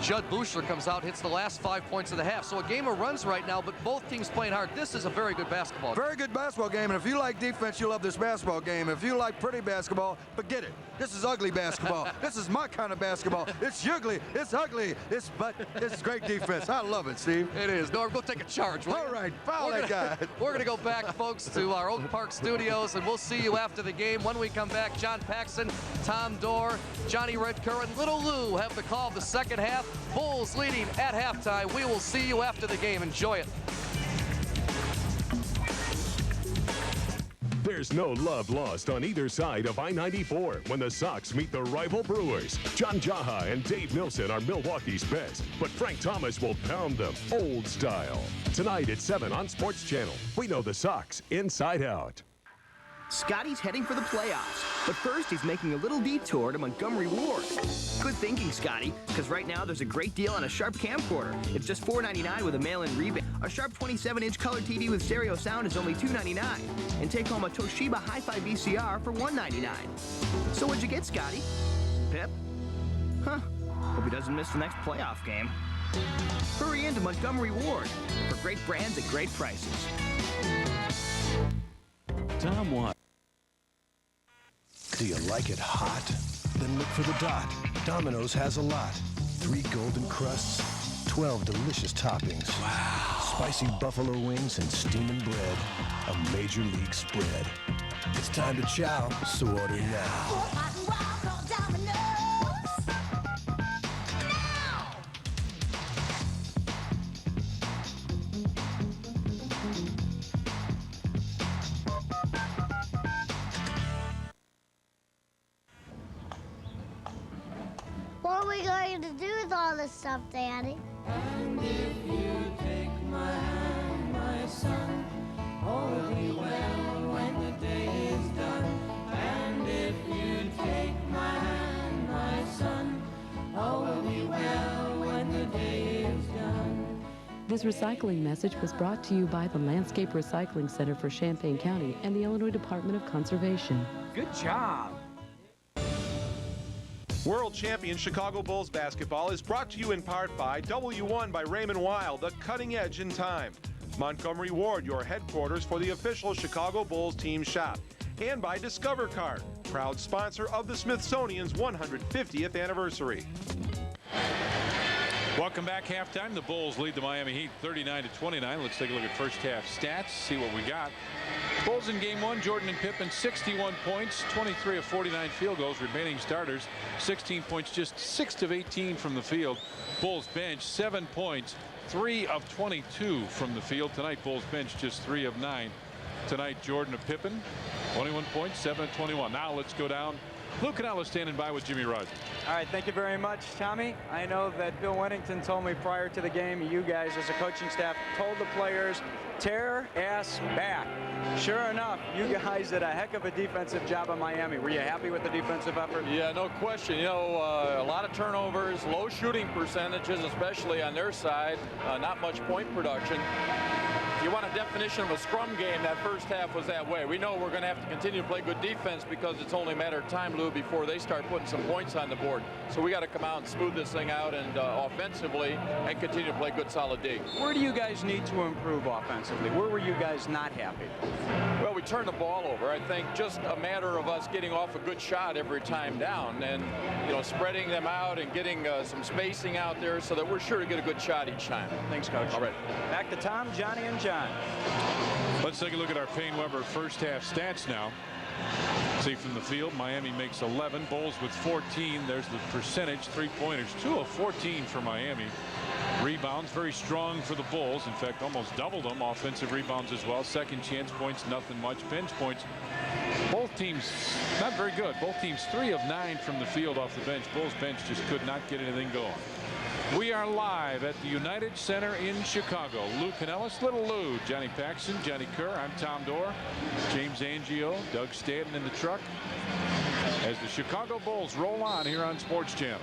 Judd Buechler comes out, hits the last 5 points of the half. So a game of runs right now, but both teams playing hard. This is a very good basketball game. Very good basketball game, and if you like defense, you love this basketball game. If you like pretty basketball, forget it. This is ugly basketball. This is my kind of basketball. It's ugly. It's ugly. But it's great defense. I love it, Steve. It is. Norm, go take a charge. All right, foul that guy. We're going to go back, folks, to our Oak Park studios, and we'll see you after the game. When we come back, John Paxson, Tom Dorr, Johnny Redker, and Little Lou have the call of the second half. Bulls leading at halftime. We will see you after the game. Enjoy it. There's no love lost on either side of I-94 when the Sox meet the rival Brewers. John Jaha and Dave Nilsson are Milwaukee's best, but Frank Thomas will pound them old style. Tonight at 7 on Sports Channel. We know the Sox inside out. Scotty's heading for the playoffs, but first he's making a little detour to Montgomery Ward. Good thinking, Scotty, because right now there's a great deal on a Sharp camcorder. It's just $4.99 with a mail-in rebate. A Sharp 27-inch color TV with stereo sound is only $2.99. And take home a Toshiba Hi-Fi VCR for $1.99. So what'd you get, Scotty? Pip? Huh. Hope he doesn't miss the next playoff game. Hurry into Montgomery Ward for great brands at great prices. Tom Watt. Do you like it hot? Then look for the Dot. Domino's has a lot. 3 golden crusts, 12 delicious toppings. Wow. Spicy buffalo wings and steaming bread. A major league spread. It's time to chow, so order now. What are we going to do with all this stuff, Daddy? And if you take my hand, my son, all will be well when the day is done. And if you take my hand, my son, all will be well when the day is done. This recycling message was brought to you by the Landscape Recycling Center for Champaign County and the Illinois Department of Conservation. Good job. World Champion Chicago Bulls basketball is brought to you in part by W1 by Raymond Weil, the cutting edge in time. Montgomery Ward, your headquarters for the official Chicago Bulls team shop. And by Discover Card, proud sponsor of the Smithsonian's 150th anniversary. Welcome back, halftime. The Bulls lead the Miami Heat 39-29. Let's take a look at first half stats, see what we got. Bulls in game 1, Jordan and Pippen, 61 points, 23 of 49 field goals. Remaining starters, 16 points, just 6 of 18 from the field. Bulls bench, 7 points, 3 of 22 from the field. Tonight, Bulls bench, just 3 of 9. Tonight, Jordan and Pippen, 21 points, 7 of 21. Now let's go down. Lou Canella standing by with Jimmy Rogers. All right, thank you very much, Tommy. I know that Bill Wennington told me prior to the game, you guys as a coaching staff told the players, tear ass back. Sure enough, you guys did a heck of a defensive job in Miami. Were you happy with the defensive effort? Yeah, no question. You know, a lot of turnovers, low shooting percentages, especially on their side, not much point production. If you want a definition of a scrum game, that first half was that way. We know we're going to have to continue to play good defense because it's only a matter of time, Lou, before they start putting some points on the board. So we got to come out and smooth this thing out and offensively and continue to play good, solid D. Where do you guys need to improve offensively? Where were you guys not happy? Well, we turned the ball over. I think just a matter of us getting off a good shot every time down and, spreading them out and getting some spacing out there so that we're sure to get a good shot each time. Thanks, Coach. All right. Back to Tom, Johnny, and John. Let's take a look at our Payne-Weber first half stats now. See from the field, Miami makes 11. Bulls with 14. There's the percentage. 3-pointers, 2 of 14 for Miami. Rebounds very strong for the Bulls. In fact, almost doubled them. Offensive rebounds as well. Second chance points, nothing much. Bench points, both teams not very good. Both teams 3 of 9 from the field off the bench. Bulls bench just could not get anything going. We are live at the United Center in Chicago. Lou Canellis, Little Lou, Johnny Paxson, Johnny Kerr. I'm Tom Dorr, James Angio, Doug Stanton in the truck as the Chicago Bulls roll on here on Sports Channel.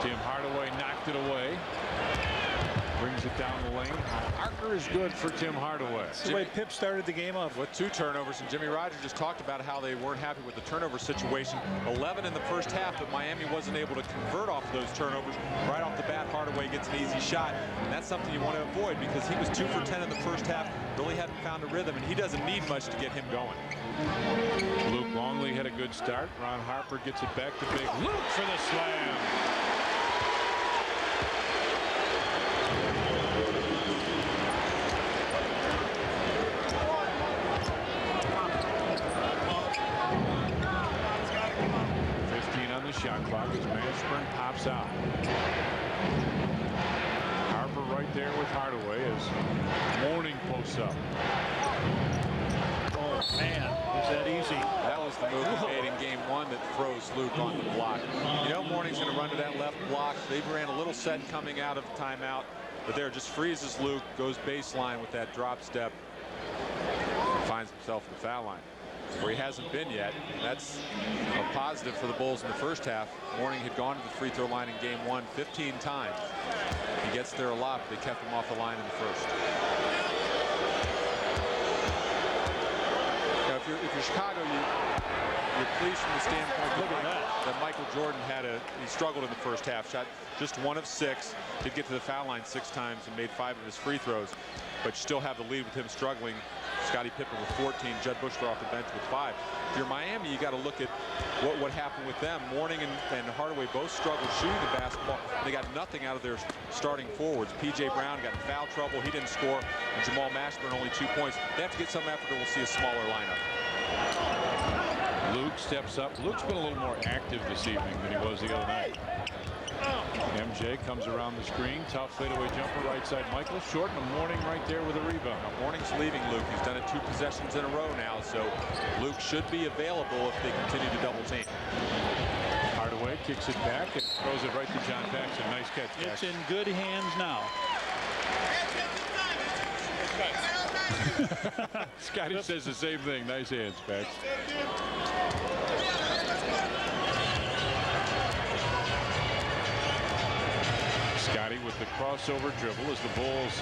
Tim Hardaway knocked it away. Brings it down the lane. Archer is good for Tim Hardaway. That's the way Pip started the game off. With 2 turnovers, and Jimmy Rogers just talked about how they weren't happy with the turnover situation. 11 in the first half, but Miami wasn't able to convert off those turnovers. Right off the bat, Hardaway gets an easy shot, and that's something you want to avoid because he was 2 for 10 in the first half, really hadn't found a rhythm, and he doesn't need much to get him going. Luke Longley had a good start. Ron Harper gets it back to Big Luke for the slam. Shot clock as Mashburn pops out. Harper right there with Hardaway as Mourning posts up. Oh man, was that easy? That was the move he made in game 1 that froze Luke on the block. Mourning's going to run to that left block. They ran a little set coming out of the timeout, but there just freezes Luke, goes baseline with that drop step, finds himself at the foul line, where he hasn't been yet. That's a positive for the Bulls in the first half. Mourning had gone to the free throw line in game 1 15 times. He gets there a lot, but they kept him off the line in the first. Now, if you're Chicago, you're pleased from the standpoint that Michael Jordan he struggled in the first half. Shot just 1 of 6. Did get to the foul line 6 times and made 5 of his free throws. But you still have the lead with him struggling. Scottie Pippen with 14, Jud Buechler off the bench with 5. If you're Miami, you got to look at what happened with them. Mourning and Hardaway both struggled shooting the basketball. They got nothing out of their starting forwards. P.J. Brown got in foul trouble. He didn't score. And Jamal Mashburn only 2 points. They have to get some effort or we'll see a smaller lineup. Luke steps up. Luke's been a little more active this evening than he was the other night. MJ comes around the screen. Tough fadeaway jumper right side. Michael Short and Mourning right there with a rebound. Now, Mourning's leaving Luke. He's done it 2 possessions in a row now, so Luke should be available if they continue to double team. Hardaway kicks it back and throws it right to John Paxson. Nice catch. It's in good hands now. Scotty says the same thing. Nice hands, Paxson. Scotty with the crossover dribble as the Bulls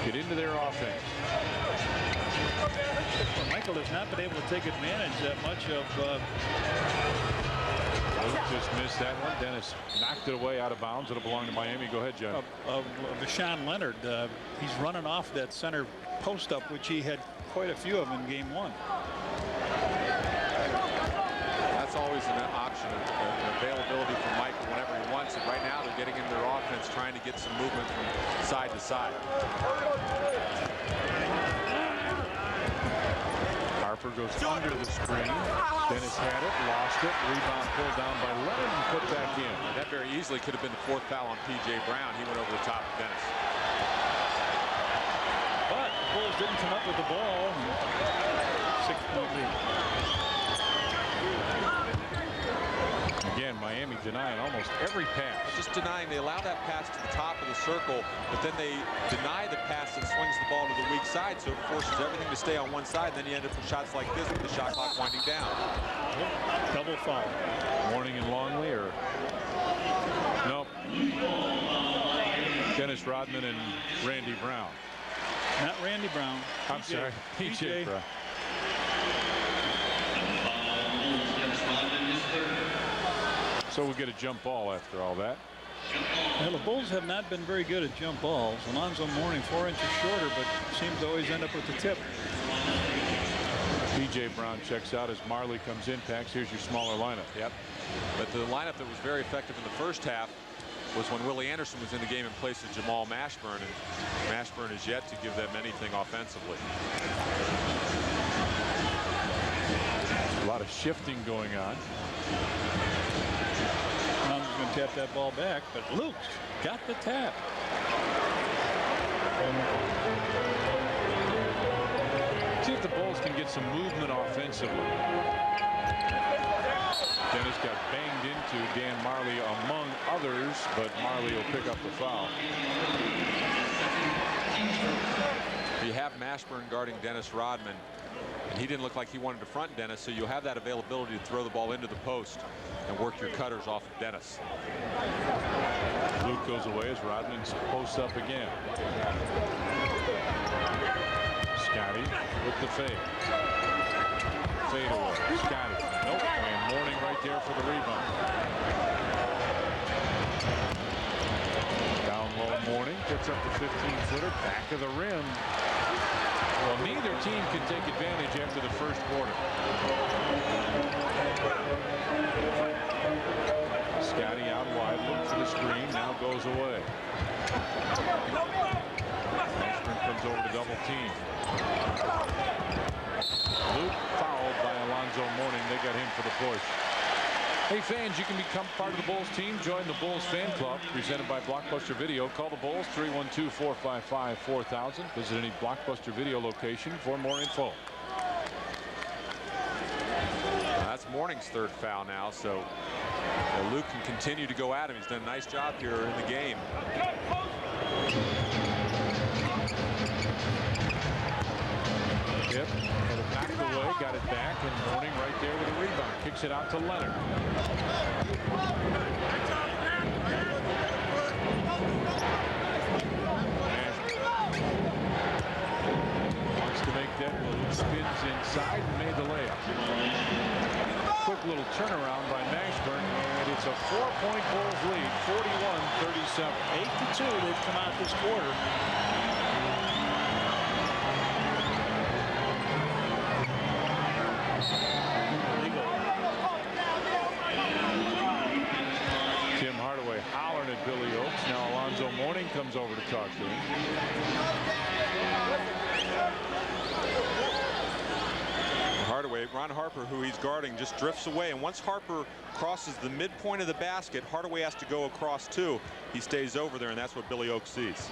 get into their offense. Well, Michael has not been able to take advantage that much of. Luke just missed that one. Dennis knocked it away out of bounds. It'll belong to Miami. Go ahead, John. Of Vashawn Leonard. He's running off that center post up, which he had quite a few of in game 1. That's always an option, an availability for Michael whenever he wants it. Right now, they're getting into their offense, trying to get some movement from side to side. Harper goes under the screen. Dennis had it, lost it. Rebound pulled down by Leonard and put back in. And that very easily could have been the 4th foul on P.J. Brown. He went over the top of Dennis. But the Bulls didn't come up with the ball. 6-point lead. Again, Miami denying almost every pass. Just denying. They allow that pass to the top of the circle, but then they deny the pass that swings the ball to the weak side, so it forces everything to stay on one side. And then you end up with shots like this with the shot clock winding down. Double foul. Mourning and Longley, or nope. Dennis Rodman and Randy Brown. Not Randy Brown. I'm sorry, P.J. Brown. So we get a jump ball after all that. Well, the Bulls have not been very good at jump balls. Alonzo Mourning 4 inches shorter, but seems to always end up with the tip. P.J. Brown checks out as Marley comes in. Pax, here's your smaller lineup. Yep. But the lineup that was very effective in the first half was when Willie Anderson was in the game in place of Jamal Mashburn, and Mashburn is yet to give them anything offensively. A lot of shifting going on. Brown's going to tap that ball back, but Luke's got the tap. See if the Bulls can get some movement offensively. Dennis got banged into Dan Marley among others, but Marley will pick up the foul. You have Mashburn guarding Dennis Rodman, and he didn't look like he wanted to front Dennis, so you'll have that availability to throw the ball into the post and work your cutters off of Dennis. Luke goes away as Rodman posts up again. Scotty with the fade. Fade away. Scotty. Nope. And Mourning right there for the rebound. Down low Mourning. Gets up the 15-footer. Back of the rim. Well, neither team can take advantage after the first quarter. Scotty out wide. Look for the screen. Now goes away. Mashburn comes over to double team. Luke fouled by Alonzo Mourning. They got him for the push. Hey fans, you can become part of the Bulls team. Join the Bulls fan club presented by Blockbuster Video. Call the Bulls 312-455-4000. Visit any Blockbuster Video location for more info. That's Mourning's third foul now, so Luke can continue to go at him. He's done a nice job here in the game. Yep, had it knocked away, got it back, and Mourning right there with a rebound. Kicks it out to Leonard. Wants to make that move, spins inside and made the layup. Quick little turnaround by Mashburn, and it's a 4-point Bulls lead, 41-37. 8-2, they've come out this quarter. Tim Hardaway hollering at Billy Oakes. Now Alonzo Mourning comes over to talk to him. Hardaway, Ron Harper, who he's guarding, just drifts away, and once Harper crosses the midpoint of the basket, Hardaway has to go across too. He stays over there, and that's what Billy Oakes sees.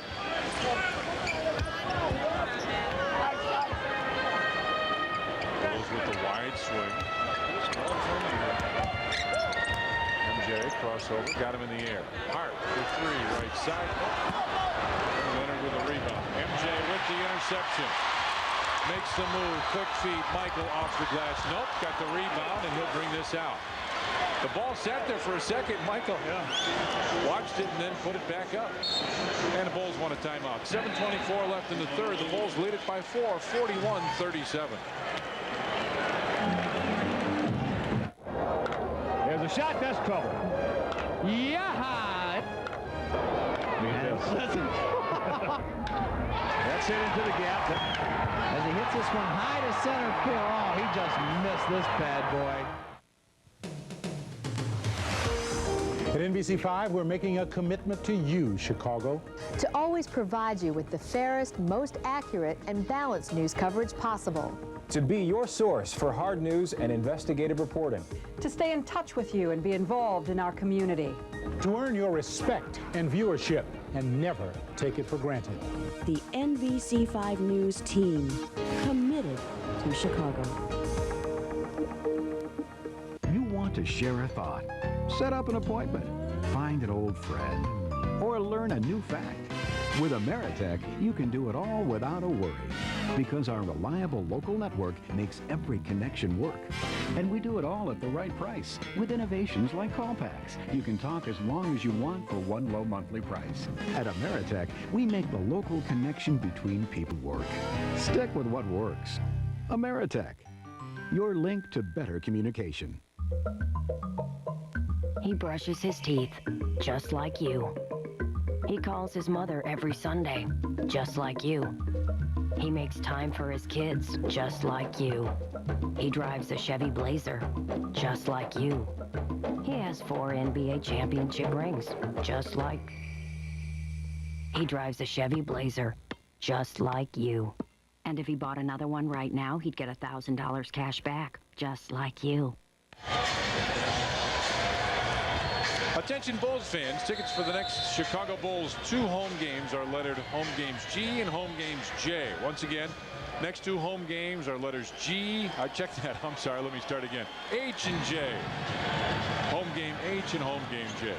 Bulls with the wide swing. MJ crossover, got him in the air. Hart for three, right side. Leonard with a rebound. MJ with the interception. Makes the move, quick feet, Michael off the glass. Nope, got the rebound, and he'll bring this out. The ball sat there for a second. Michael watched it and then put it back up. And the Bulls want a timeout. 7:24 left in the third. The Bulls lead it by 4, 41-37. There's a shot, that's trouble. Yeah. That's it into the gap. As he hits this one high to center field. Oh, he just missed this bad boy. At NBC5, we're making a commitment to you, Chicago. To always provide you with the fairest, most accurate, and balanced news coverage possible. To be your source for hard news and investigative reporting. To stay in touch with you and be involved in our community. To earn your respect and viewership and never take it for granted. The NBC5 News team, committed to Chicago. You want to share a thought, set up an appointment, find an old friend, or learn a new fact. With Ameritech, you can do it all without a worry, because our reliable local network makes every connection work. And we do it all at the right price, with innovations like call packs. You can talk as long as you want for one low monthly price. At Ameritech, we make the local connection between people work. Stick with what works. Ameritech, your link to better communication. He brushes his teeth, just like you. He calls his mother every Sunday, just like you. He makes time for his kids, just like you. He drives a Chevy Blazer, just like you. He has 4 NBA championship rings, just like... He drives a Chevy Blazer, just like you. And if he bought another one right now, he'd get $1,000 cash back, just like you. Attention Bulls fans, tickets for the next Chicago Bulls 2 home games are lettered home games G and home games J. Once again, next 2 home games are letters G. I checked that. I'm sorry. Let me start again. H and J. Home game H and home game J.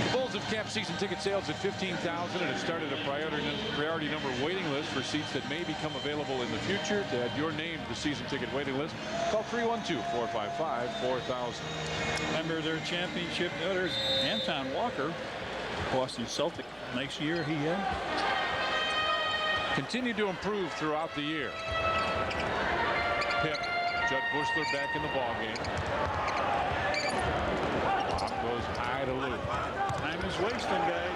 The Bulls have capped season ticket sales at 15,000 and have started a priority number waiting list for seats that may become available in the future. To add your name to the season ticket waiting list, call 312-455-4000. Remember their championship. There's Anton Walker, Boston Celtic. Nice year he had. Continued to improve throughout the year. Pip, Judd Bushler back in the ballgame. Pop goes high to Luke. Time is wasting, guys.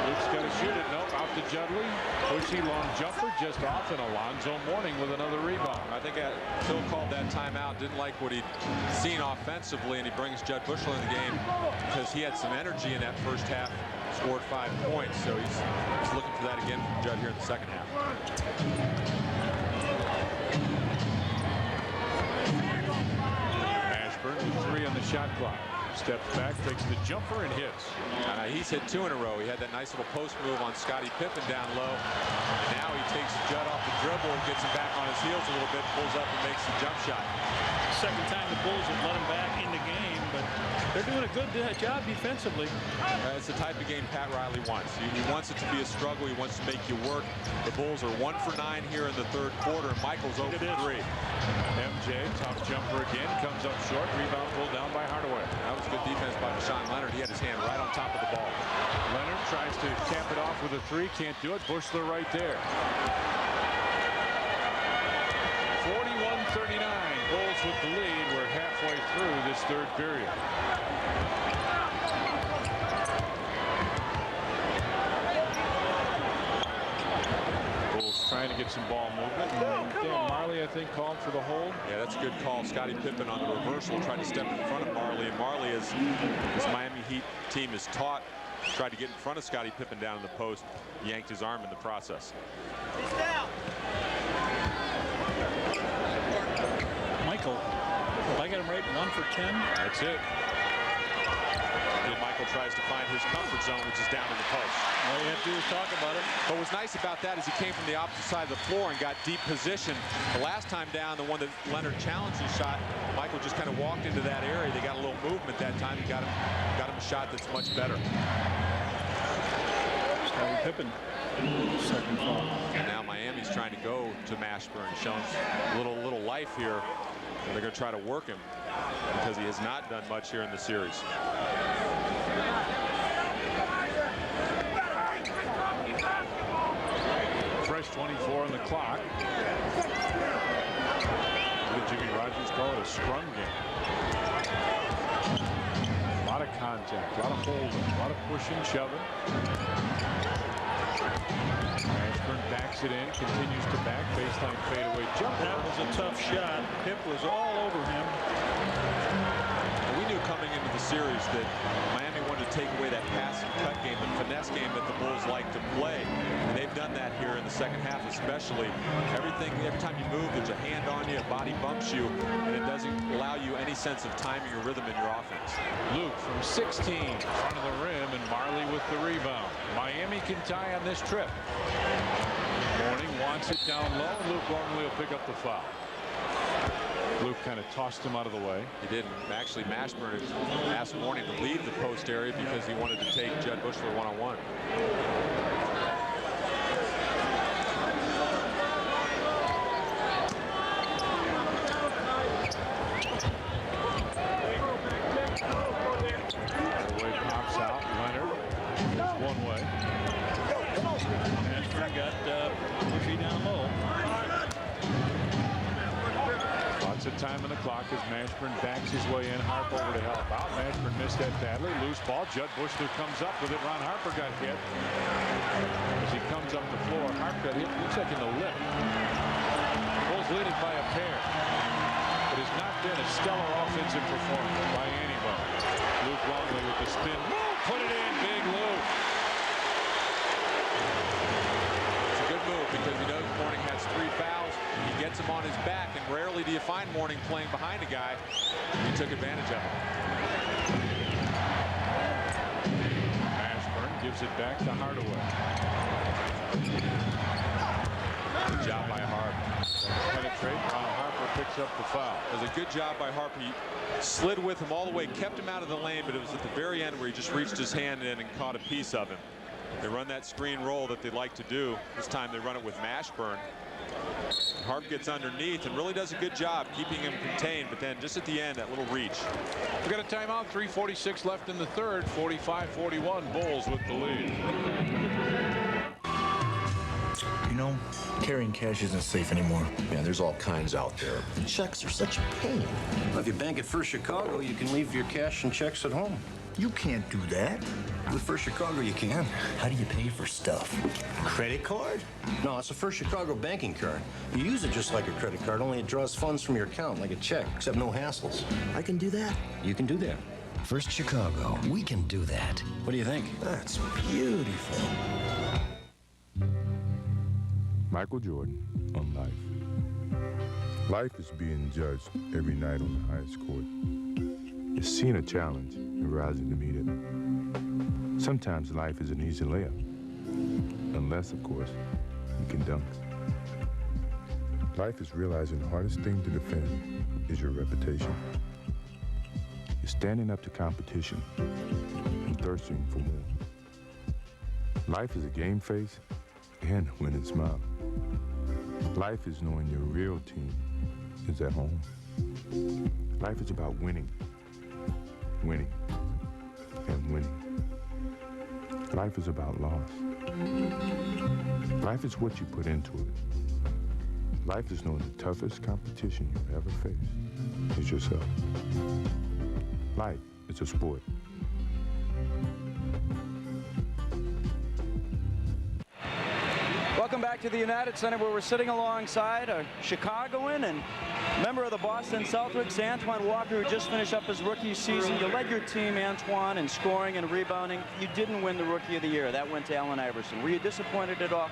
Luke's got to shoot it. Nope, out to Judley. Pushy long jumper just off, and Alonzo Mourning with another rebound. I think Phil called that timeout. Didn't like what he'd seen offensively, and he brings Judd Bushler in the game because he had some energy in that first half. Scored 5 points, so he's looking for that again from Judd here in the second half. Ashburn with 3 on the shot clock. Steps back, takes the jumper, and hits. He's hit 2 in a row. He had that nice little post move on Scottie Pippen down low. And now he takes Judd off the dribble, gets him back on his heels a little bit, pulls up and makes the jump shot. Second time the Bulls have let him back in the game, but they're doing a good job defensively. It's the type of game Pat Riley wants. He wants it to be a struggle. He wants to make you work. The Bulls are 1 for 9 here in the third quarter, and Michael's 0 for 3. MJ, tough jumper again, comes up short. Rebound pulled down by Hardaway. That was good defense by Deshaun Leonard. He had his hand right on top of the ball. Leonard tries to cap it off with a 3, can't do it. Bushler right there. 41-39. Bulls with the lead. We're halfway through this third period. Bulls trying to get some ball movement. Dan Marley, I think, called for the hold. Yeah, that's a good call. Scottie Pippen on the reversal tried to step in front of Marley, and Marley, as this Miami Heat team is taught, tried to get in front of Scottie Pippen down in the post, yanked his arm in the process. Michael, if I got him right 1 for 10. That's it. And Michael tries to find his comfort zone, which is down in the post. All you have to do is talk about it. But what's nice about that is he came from the opposite side of the floor and got deep position. The last time down, the one that Leonard challenged his shot, Michael just kind of walked into that area. They got a little movement that time. He got him a shot that's much better. Scottie Pippen, second foul. And now Miami's trying to go to Mashburn, showing a little life here. And they're going to try to work him because he has not done much here in the series. Fresh 24 on the clock. Jimmy Rogers call it a scrum game. A lot of contact, a lot of holding, a lot of pushing, shoving. Ashburn backs it in, continues to back, baseline fadeaway jump. That was a tough shot. Pip was all over him. We knew coming into the series that Miami wanted to take away that pass and cut game, the finesse game that the Bulls like to play. And they've done that here in the second half especially. Every time you move, there's a hand on you, a body bumps you, and it doesn't allow you any sense of timing or rhythm in your offense. Luke from 16 in front of the rim, and Marley with the rebound. Miami can tie on this trip. Mourning wants it down low, and Luke Longley will pick up the foul. Luke kind of tossed him out of the way. He didn't. Actually, Mashburn asked Mourning to leave the post area because he wanted to take Judd Bushler one-on-one. Pops out. Leonard goes one way. Mashburn got Bushy down low. Lots of time on the clock as Mashburn backs his way in. Harp over to help out. Mashburn missed that badly. Loose ball. Judd Bushler comes up with it. Ron Harper got hit. As he comes up the floor, Harp got hit. Looks like in the lip. Bulls leading by a pair. It has not been a stellar offensive performance by anyone. Luke Longley with the spin. Woo! Put it in. Big Luke. It's a good move because he knows Mourning has 3 fouls. He gets him on his back, and rarely do you find Mourning playing behind a guy. He took advantage of it. Mashburn gives it back to Hardaway. Good job by Harp. Penetrate. Harper picks up the foul. It was a good job by Harp. He slid with him all the way, kept him out of the lane, but it was at the very end where he just reached his hand in and caught a piece of him. They run that screen roll that they like to do. This time they run it with Mashburn. Harp gets underneath and really does a good job keeping him contained, but then just at the end, that little reach. We got a timeout. 3:46 left in the third. 45-41. Bulls with the lead. You know, carrying cash isn't safe anymore. Yeah, there's all kinds out there. Checks are such a pain. Well, if you bank at First Chicago, you can leave your cash and checks at home. You can't do that. With First Chicago, you can. How do you pay for stuff? Credit card? No, it's a First Chicago banking card. You use it just like a credit card, only it draws funds from your account like a check, except no hassles. I can do that. You can do that. First Chicago, we can do that. What do you think? That's beautiful. Michael Jordan on Life. Life is being judged every night on the highest court. It's seeing a challenge and rising to meet it. Sometimes life is an easy layup. Unless, of course, you can dunk. Life is realizing the hardest thing to defend is your reputation. You're standing up to competition and thirsting for more. Life is a game face and a winning smile. Life is knowing your real team is at home. Life is about winning, winning, and winning. Life is about loss. Life is what you put into it. Life is knowing the toughest competition you've ever faced is yourself. Life is a sport. Welcome back to the United Center, where we're sitting alongside a Chicagoan and member of the Boston Celtics, Antoine Walker, who just finished up his rookie season. You led your team, Antoine, in scoring and rebounding. You didn't win the Rookie of the Year. That went to Allen Iverson. Were you disappointed at all?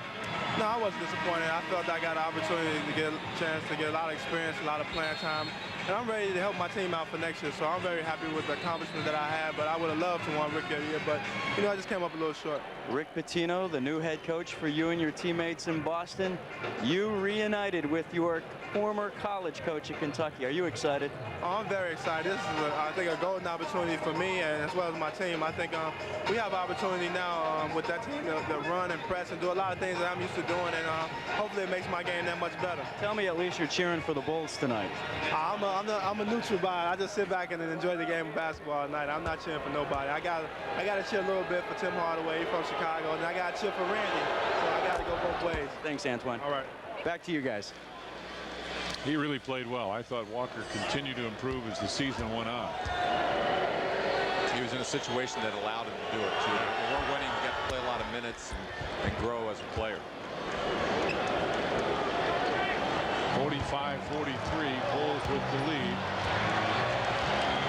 No, I wasn't disappointed. I felt I got an opportunity to get a chance to get a lot of experience, a lot of playing time. And I'm ready to help my team out for next year, so I'm very happy with the accomplishment that I had, but I would have loved to win Rookie of the Year, but, you know, I just came up a little short. Rick Pitino, the new head coach for you and your teammates in Boston. You reunited with your former college coach at Kentucky. Are you excited? Oh, I'm very excited. This is, I think, a golden opportunity for me and as well as my team. I think we have an opportunity now with that team to run and press and do a lot of things that I'm used to doing, and hopefully it makes my game that much better. Tell me at least you're cheering for the Bulls tonight. I'm a neutral guy. I just sit back and enjoy the game of basketball at night. I'm not cheering for nobody. I got to cheer a little bit for Tim Hardaway from Chicago, and I got to cheer for Randy. So I got to go both ways. Thanks, Antoine. All right. Back to you guys. He really played well. I thought Walker continued to improve as the season went on. He was in a situation that allowed him to do it, too. When we're winning, you got to play a lot of minutes and grow as a player. 45-43, Bulls with the lead.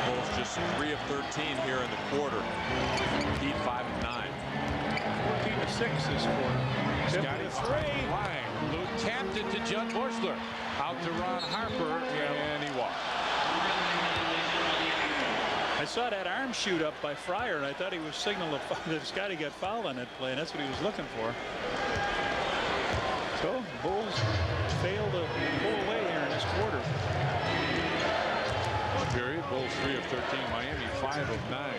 Bulls just 3 of 13 here in the quarter. Heat 5 of 9. 14-6 this quarter. Scotty flying. Luke tapped it to Judd Bushler. Out to Ron Harper, and he walked. I saw that arm shoot up by Fryer, and I thought he was signaling that Scotty got fouled on that play, and that's what he was looking for. So, Bulls failed to pull away here in this quarter. Period. Bulls 3 of 13. Miami 5 of 9.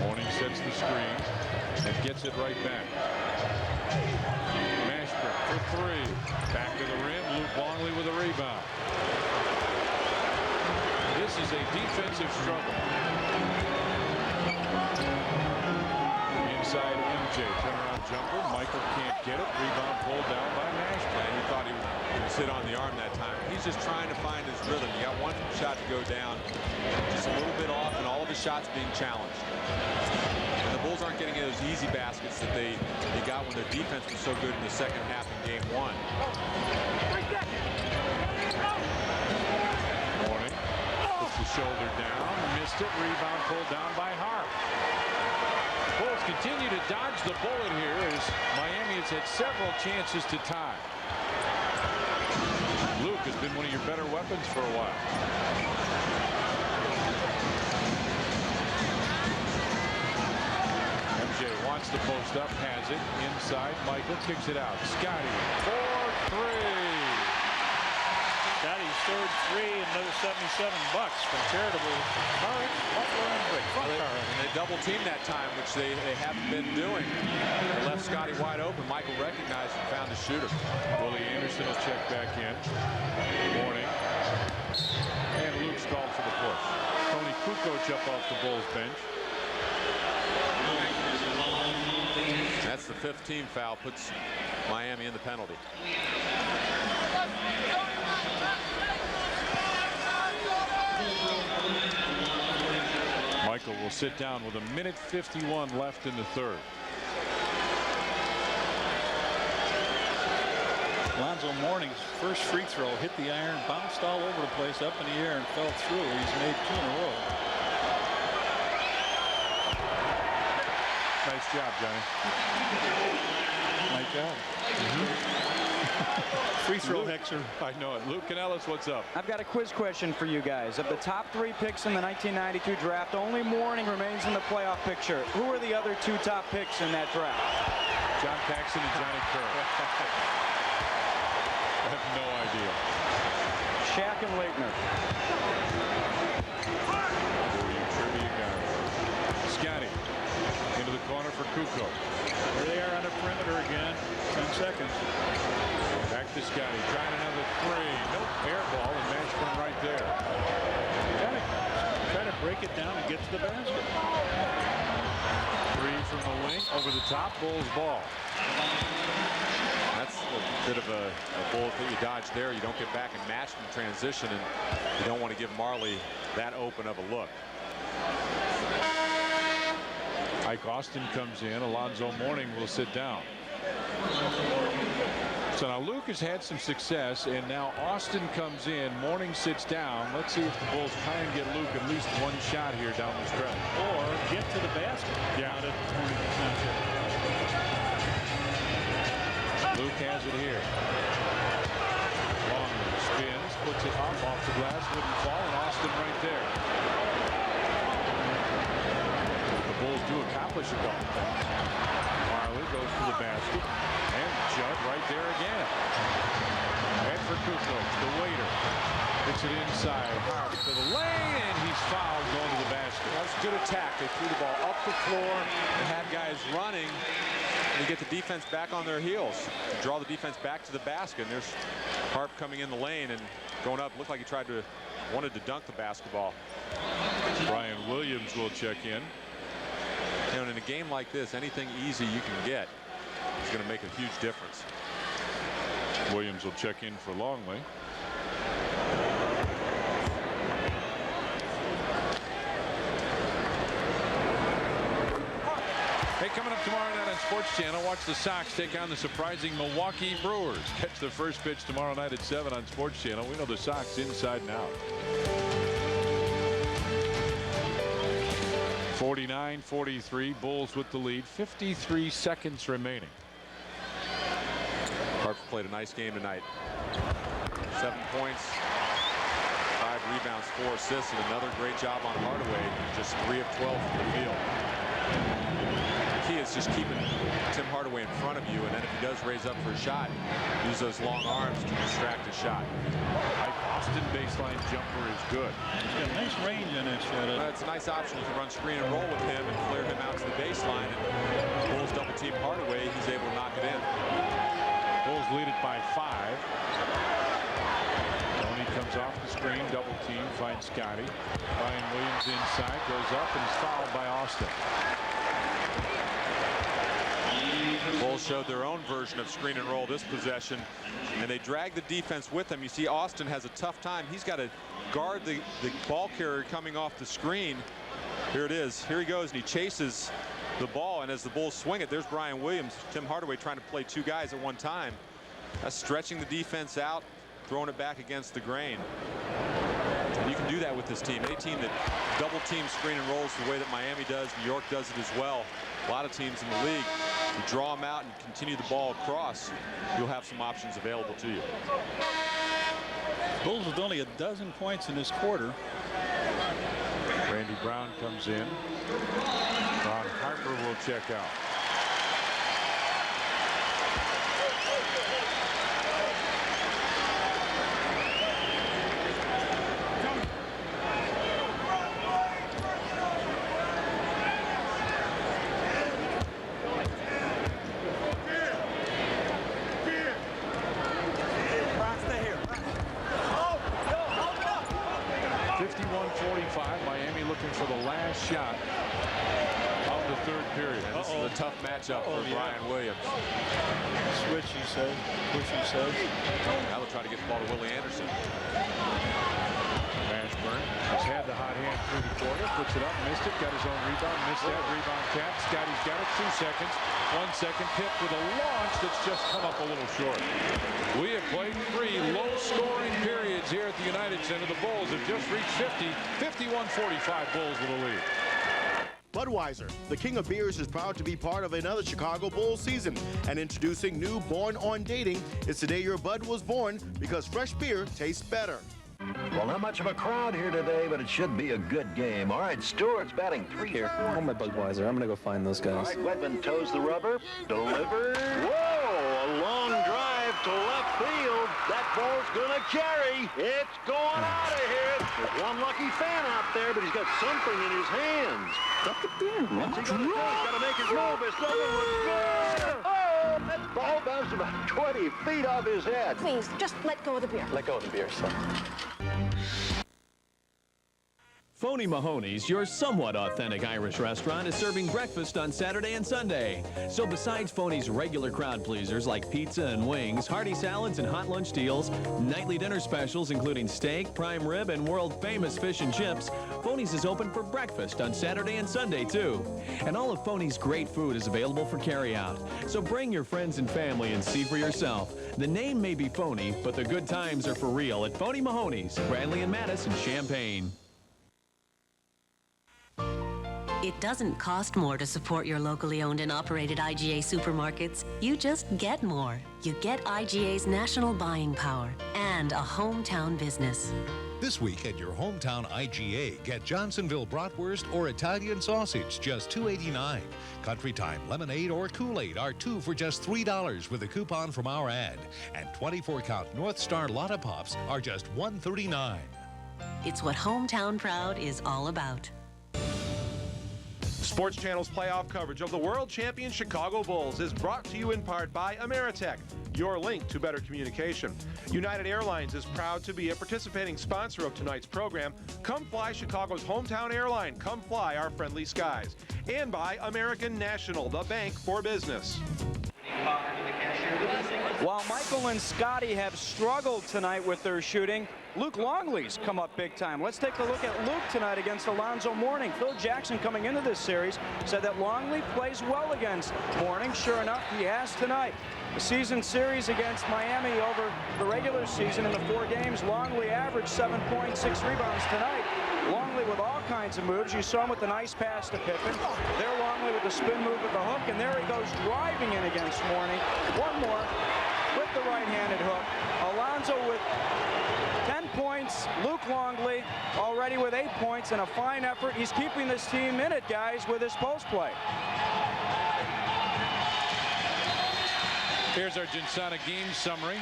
Mourning sets the screen and gets it right back. Mashburn for 3. Back to the rim. Luke Longley with a rebound. This is a defensive struggle. Inside MJ. Turnaround jumper. Michael can't get it. Rebound pulled down by Mashburn. He thought he He was hit on the arm that time. He's just trying to find his rhythm. You got one shot to go down, just a little bit off, and all of his shots being challenged. And the Bulls aren't getting those easy baskets that they got when their defense was so good in the second half in game one. Mourning puts the shoulder down, missed it, rebound pulled down by Harp. Bulls continue to dodge the bullet here as Miami has had several chances to tie. Luke has been one of your better weapons for a while. MJ wants to post up, has it inside. Michael kicks it out. Scotty for 3. Scotty's third three, another $77 from charitable Carrick, Butler, and Brick. And they double teamed that time, which they haven't been doing. They left Scotty wide open. Michael recognized and found the shooter. Willie Anderson will check back in. Mourning. And Luke's called for the push. Tony Kukoc up off the Bulls bench. That's the 15th foul, puts Miami in the penalty. Michael will sit down with 1:51 left in the third. Lonzo Mourning's first free throw hit the iron, bounced all over the place, up in the air, and fell through. He's made 2 in a row. Nice job, Johnny. My job. Free throw, Hexer. I know it. Luke Canellis, what's up? I've got a quiz question for you guys. Of the top 3 picks in the 1992 draft, only Mourning remains in the playoff picture. Who are the other 2 top picks in that draft? John Paxson and Johnny Kerr. I have no idea. Shaq and Leitner. Trivia guys. Scotty into the corner for Kukoc. There they are on the perimeter again. 10 seconds. Back to Scotty, trying another 3. Nope, air ball, and Mashburn right there. Try to break it down and get to the basket. 3 from the wing, over the top, Bulls ball. That's a bit of a bullet that you dodge there. You don't get back and match in transition, and you don't want to give Marley that open of a look. Ike Austin comes in. Alonzo Mourning will sit down. So now Luke has had some success, and now Austin comes in. Mourning sits down. Let's see if the Bulls try and get Luke at least one shot here down the stretch. Or get to the basket. Yeah. Out at 20%. Luke has it here. Long spins, puts it up off the glass, wouldn't fall, and Austin right there. The Bulls do accomplish a goal. Marley goes to the basket, and Judd right there again. And for Kukoc, the waiter. Puts it inside, Harp to the lane, and he's fouled going to the basket. That was a good attack. They threw the ball up the floor. They had guys running. And you get the defense back on their heels. Draw the defense back to the basket. And there's Harp coming in the lane and going up. Looked like he wanted to dunk the basketball. Brian Williams will check in. You know, in a game like this, anything easy you can get is going to make a huge difference. Williams will check in for Longley. Hey, coming up tomorrow night on Sports Channel, watch the Sox take on the surprising Milwaukee Brewers. Catch the first pitch tomorrow night at 7 on Sports Channel. We know the Sox inside and out. 49-43, Bulls with the lead. 53 seconds remaining. Harp played a nice game tonight. 7 points, 5 rebounds, 4 assists, and another great job on Hardaway. Just 3 of 12 from the field. The key is just keeping Tim Hardaway in front of you, and then if he does raise up for a shot, use those long arms to distract his shot. Ike Austin baseline jumper is good. He's got nice range on that shot. It's a nice option. You can run screen and roll with him and flare him out to the baseline. And Bulls double team Hardaway. He's able to knock it in. Bulls lead it by 5. Tony comes off the screen, double team, finds Scotty. Brian Williams inside, goes up and is fouled by Austin. Bulls showed their own version of screen and roll this possession, and they drag the defense with them. You see Austin has a tough time. He's got to guard the ball carrier coming off the screen. Here it is. Here he goes, and he chases the ball, and as the Bulls swing it, there's Brian Williams. Tim Hardaway trying to play two guys at one time. That's stretching the defense out, throwing it back against the grain. And you can do that with this team. Any team that double team screen and rolls the way that Miami does, New York does it as well. A lot of teams in the league, you draw them out and continue the ball across, you'll have some options available to you. Bulls with only 12 points in this quarter. Randy Brown comes in. Ron Harper will check out. Shot of the third period. And this is a tough matchup for Brian Williams. Switch, he says. Push, he says. Now they'll try to get the ball to Willie Anderson. Mashburn has had the hot hand through the quarter, puts it up, missed it, got his own rebound, missed that rebound tap. Scotty's got it, 2 seconds, 1 second. Pip with a launch that's just come up a little short. We have played 3 low-scoring periods here at the United Center. The Bulls have just reached 50, 51-45 Bulls with a lead. Budweiser, the king of beers, is proud to be part of another Chicago Bulls season. And introducing new Born on Dating. It's the day your Bud was born, because fresh beer tastes better. Well, not much of a crowd here today, but it should be a good game. All right, Stewart's batting 3 here. Hold my Budweiser. I'm going to go find those guys. All right, Wedman toes the rubber. Delivered. Whoa, a long drive to left field. That ball's going to carry. It's going out of here. There's one lucky fan out there, but he's got something in his hands. What's he going to do? He's got to make his move. It's nothing but good. Oh, that ball bounced about 20 feet off his head. Please, just let go of the beer. Let go of the beer, son. Phony Mahoney's, your somewhat authentic Irish restaurant, is serving breakfast on Saturday and Sunday. So besides Phony's regular crowd pleasers like pizza and wings, hearty salads and hot lunch deals, nightly dinner specials including steak, prime rib, and world-famous fish and chips, Phony's is open for breakfast on Saturday and Sunday, too. And all of Phony's great food is available for carry-out. So bring your friends and family and see for yourself. The name may be phony, but the good times are for real at Phony Mahoney's, Bradley and Madison, Champaign. It doesn't cost more to support your locally owned and operated IGA supermarkets. You just get more. You get IGA's national buying power and a hometown business. This week at your hometown IGA, get Johnsonville bratwurst or Italian sausage, just $2.89. Country Time lemonade or Kool-Aid are 2 for just $3 with a coupon from our ad. And 24-count North Star Lotta Pops are just $1.39. It's what hometown proud is all about. Sports Channel's playoff coverage of the world champion Chicago Bulls is brought to you in part by Ameritech, your link to better communication. United Airlines is proud to be a participating sponsor of tonight's program. Come fly Chicago's hometown airline. Come fly our friendly skies. And by American National, the bank for business. While Michael and Scotty have struggled tonight with their shooting, Luke Longley's come up big time. Let's take a look at Luke tonight against Alonzo Mourning. Phil Jackson, coming into this series, said that Longley plays well against Mourning. Sure enough, he has tonight. The season series against Miami over the regular season in the 4 games, Longley averaged 7 points, 6 rebounds tonight. Longley with all kinds of moves. You saw him with the nice pass to Pippen. There Longley with the spin move at the hook, and there he goes driving in against Mourning. One more with the right-handed hook. Alonzo with 10 points. Luke Longley already with 8 points and a fine effort. He's keeping this team in it, guys, with his post play. Here's our Ginsana game summary.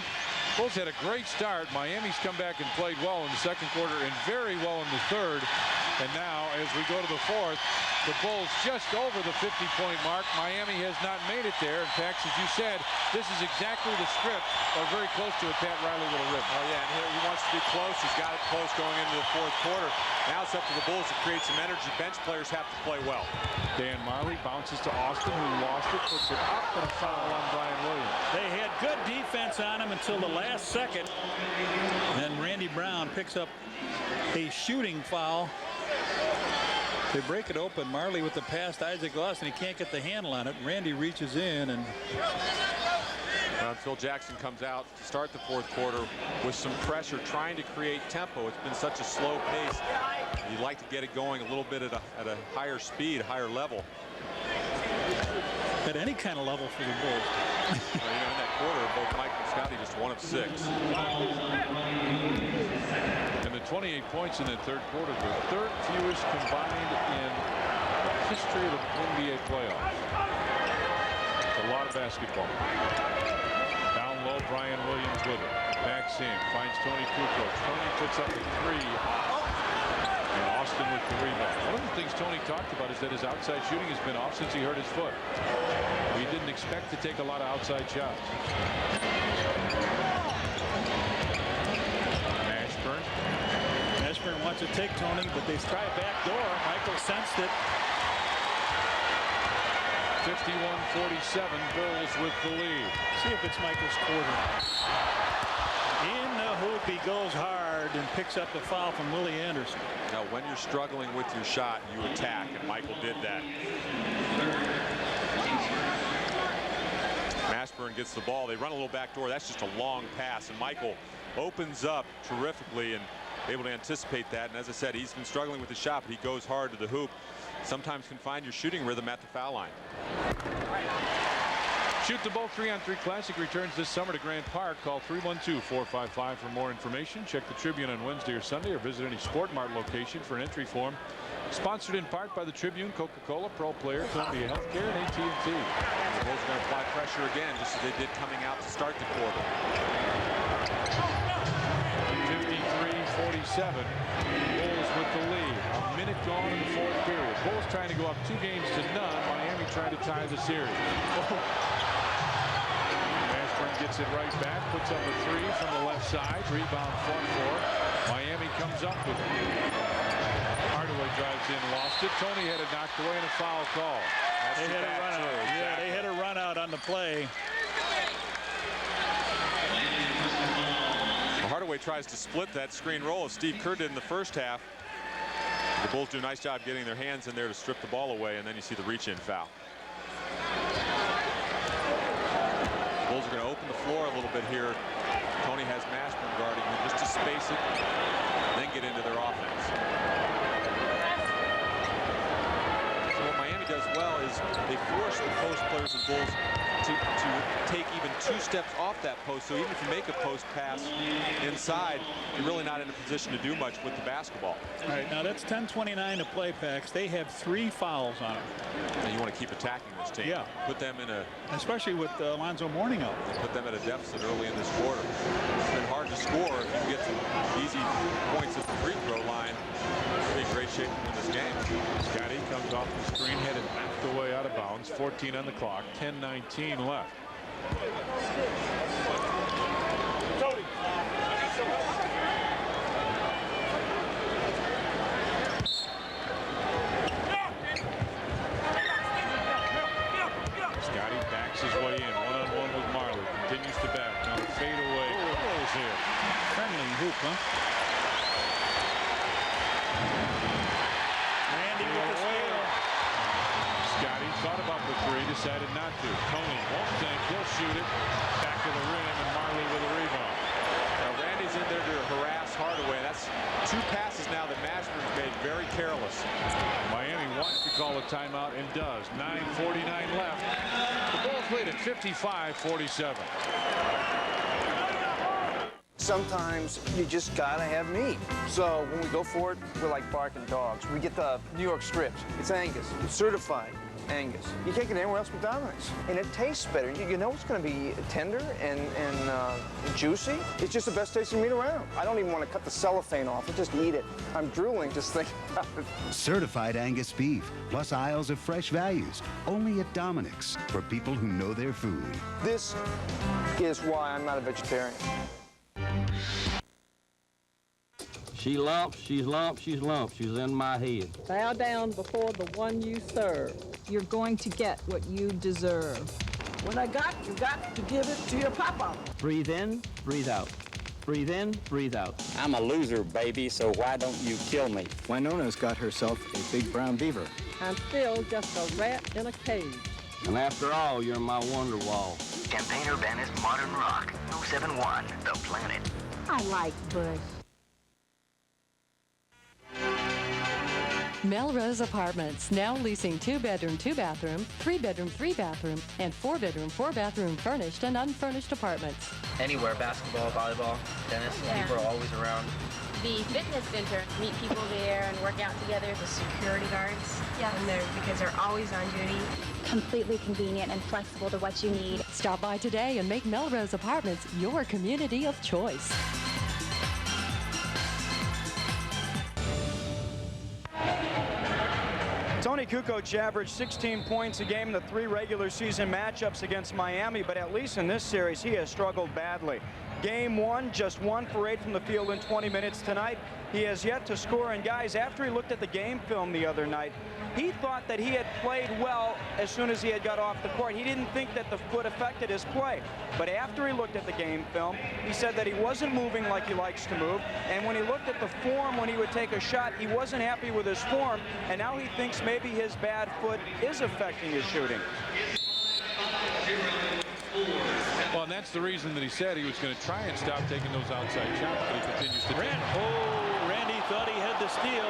Bulls had a great start. Miami's come back and played well in the second quarter and very well in the third. And now, as we go to the fourth, the Bulls just over the 50-point mark. Miami has not made it there. In fact, as you said, this is exactly the script, or very close to it, Pat Riley would have written. Oh, yeah, and here he wants to be close. He's got it close going into the fourth quarter. Now it's up to the Bulls to create some energy. Bench players have to play well. Dan Marley bounces to Austin, who lost it, puts it up, and a foul on Brian Williams. They had good defense on him until the last second. Then Randy Brown picks up a shooting foul. They break it open. Marley with the pass to Isaac Lawson. He can't get the handle on it. Randy reaches in and Phil Jackson comes out to start the fourth quarter with some pressure, trying to create tempo. It's been such a slow pace. You'd like to get it going a little bit at a higher speed, higher level. At any kind of level for the Bulls. In that quarter, both Mike and Scotty just 1 of 6. And the 28 points in the third quarter, the third fewest combined in the history of the NBA playoffs. It's a lot of basketball. Down low, Brian Williams with it. Backs in, finds Tony Kukoc. Tony puts up a 3. And Austin with the rebound. One of the things Tony talked about is that his outside shooting has been off since he hurt his foot. He didn't expect to take a lot of outside shots. Ashburn wants to take Tony, but they try a back door. Michael sensed it. 51-47, Bulls with the lead. See if it's Michael's quarter. In the hoop, he goes hard and picks up the foul from Willie Anderson. Now, when you're struggling with your shot, you attack, and Michael did that. Mashburn gets the ball. They run a little back door. That's just a long pass, and Michael opens up terrifically and able to anticipate that. And as I said, he's been struggling with the shot, but he goes hard to the hoop. Sometimes can find your shooting rhythm at the foul line. Shoot the Ball 3-on-3 Classic returns this summer to Grant Park. Call 312-455 for more information. Check the Tribune on Wednesday or Sunday, or visit any Sport Mart location for an entry form. Sponsored in part by the Tribune, Coca-Cola, Pro Player, Columbia Healthcare, and AT&T. The Bulls are going to apply pressure again, just as they did coming out to start the quarter. 53-47. Bulls with the lead. A minute gone in the fourth period. Bulls trying to go up 2 games to none. Miami trying to tie the series. Mashburn gets it right back. Puts up a 3 from the left side. Rebound fought for. Miami comes up with it. Hardaway drives in, lost it. Tony had it knocked away and a foul call. They had a run out. Yeah, they had a run out on the play. Hardaway tries to split that screen roll as Steve Kerr did in the first half. The Bulls do a nice job getting their hands in there to strip the ball away, and then you see the reach-in foul. The Bulls are going to open the floor a little bit here. Tony has Mashburn guarding him just to space it and then get into their offense. So what Miami does well is they force the post players of the Bulls to take even 2 steps off that post. So even if you make a post pass inside, you're really not in a position to do much with the basketball. All right, now that's 10:29 to play, Pax. They have 3 fouls on them. And you want to keep attacking this team. Yeah. Put them in a... Especially with Alonzo Mourning out. Put them at a deficit early in this quarter. It's been hard to score. If you can get some easy points at the free throw line, you'll be in great shape to win this game. Scotty comes off the screen, headed knocked away out of bounds. 14 on the clock, 10:19 left. Scotty backs his way in, one-on-one with Marley. Continues to back. Now the fade away. Bulls here. Friendly hoop, huh? Randy with the steal. Scotty thought about the 3, decided not to. Tony won't think, he'll shoot it. Back to the rim, and Marley with a rebound. Now Randy's in there to harass Hardaway. That's 2 passes now that Mashburn's made very careless. Miami wants to call a timeout and does. 9:49 left. The Bulls lead at 55-47. Sometimes you just gotta have meat. So when we go for it, we're like barking dogs. We get the New York strips. It's Angus. It's certified. Angus. You can't get anywhere else but Dominick's. And it tastes better. You know it's going to be tender and juicy. It's just the best tasting meat around. I don't even want to cut the cellophane off. I just eat it. I'm drooling just thinking about it. Certified Angus beef, plus aisles of fresh values. Only at Dominick's, for people who know their food. This is why I'm not a vegetarian. She lumps, she's lumps, she's lumps. She's in my head. Bow down before the one you serve. You're going to get what you deserve. When I got, you got to give it to your papa. Breathe in, breathe out. Breathe in, breathe out. I'm a loser, baby, so why don't you kill me? Winona's got herself a big brown beaver. I'm still just a rat in a cage. And after all, you're my wonder wall. Campaigner Bannis Modern Rock, 071, The Planet. I like Bush. Melrose Apartments, now leasing 2-bedroom, 2-bathroom, 3-bedroom, 3-bathroom, and 4-bedroom, 4-bathroom furnished and unfurnished apartments. Anywhere, basketball, volleyball, tennis, people are always around. The fitness center, meet people there and work out together. The security guards, because they're always on duty. Completely convenient and flexible to what you need. Stop by today and make Melrose Apartments your community of choice. Tony Kukoc averaged 16 points a game in the 3 regular season matchups against Miami, but at least in this series, he has struggled badly. Game 1, just 1 for 8 from the field in 20 minutes tonight. He has yet to score, and guys, after he looked at the game film the other night, he thought that he had played well as soon as he had got off the court. He didn't think that the foot affected his play. But after he looked at the game film, he said that he wasn't moving like he likes to move. And when he looked at the form when he would take a shot, he wasn't happy with his form. And now he thinks maybe his bad foot is affecting his shooting. Well, and that's the reason that he said he was going to try and stop taking those outside shots, but he continues to take them. Oh, Randy thought he had the steal.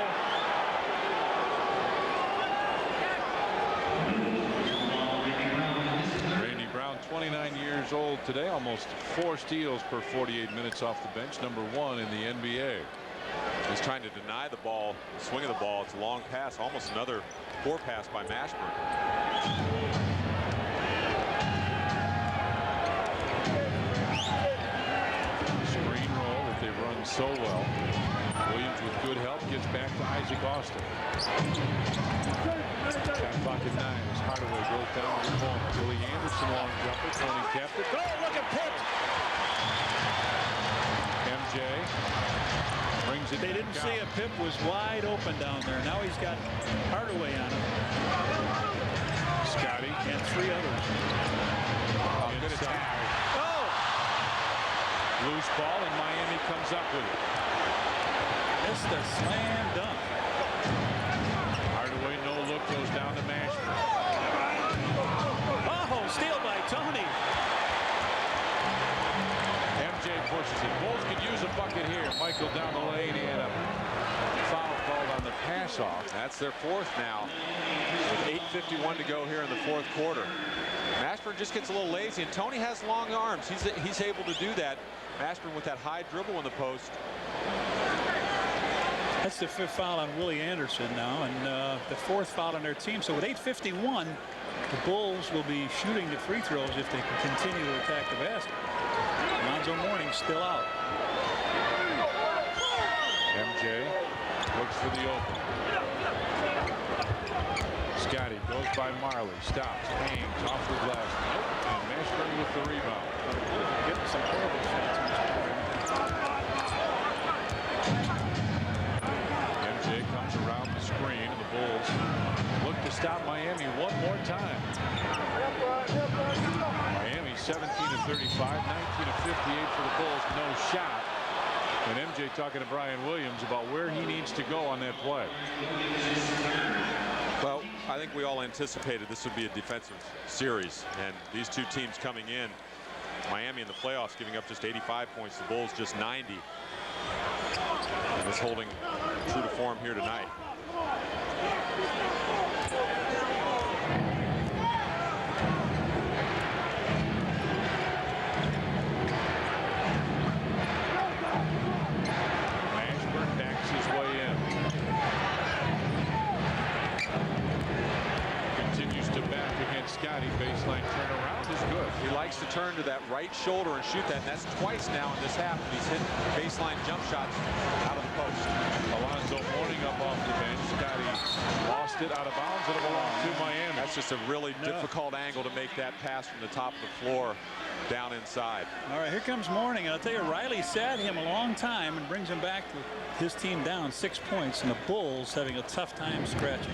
Randy Brown, 29 years old today, almost 4 steals per 48 minutes off the bench, number 1 in the NBA. He's trying to deny the ball, the swing of the ball. It's a long pass, almost another poor pass by Mashburn. So well. Williams with good help gets back to Isaac Austin. Shot clock at 9 as Hardaway goes down to the corner. Willie Anderson long jumper. Tony kept it. Oh, look at Pitt! MJ brings it. They didn't see a Pip was wide open down there. Now he's got Hardaway on him. Scotty and 3 others. Good attack. Loose ball, and Miami comes up with it. Missed a slam dunk. Hardaway, no look, goes down to Mashburn. Oh, steal by Tony. MJ pushes it. Bulls could use a bucket here. Michael down the lane. He had a foul called on the pass off. That's their 4th now. With 8:51 to go here in the 4th quarter. Mashburn just gets a little lazy, and Tony has long arms. He's able to do that. Mashburn with that high dribble in the post. That's the 5th foul on Willie Anderson now, and the 4th foul on their team. So with 8:51, the Bulls will be shooting the free throws if they can continue to attack the basket. Lonzo Mourning still out. MJ looks for the open. Scotty goes by Marley, stops, hangs off the glass. Nope. And Mashburn with the rebound. Getting some horrible shots. MJ comes around the screen, and the Bulls look to stop Miami one more time. Miami 17 of 35, 19 of 58 for the Bulls, no shot. And MJ talking to Brian Williams about where he needs to go on that play. Well, I think we all anticipated this would be a defensive series, and these two teams coming in, Miami in the playoffs giving up just 85 points, the Bulls just 90. And it's holding true to form here tonight. Mashburn backs his way in. Continues He likes to turn to that right shoulder and shoot that, and that's twice now in this half. He's hit baseline jump shots out of the post. Alonzo Mourning up off the bench. Scotty lost it out of bounds. It'll belong to Miami. That's just a really difficult angle to make that pass from the top of the floor down inside. All right, here comes Mourning. And I'll tell you, Riley sat him a long time and brings him back to his team down 6 points, and the Bulls having a tough time scratching.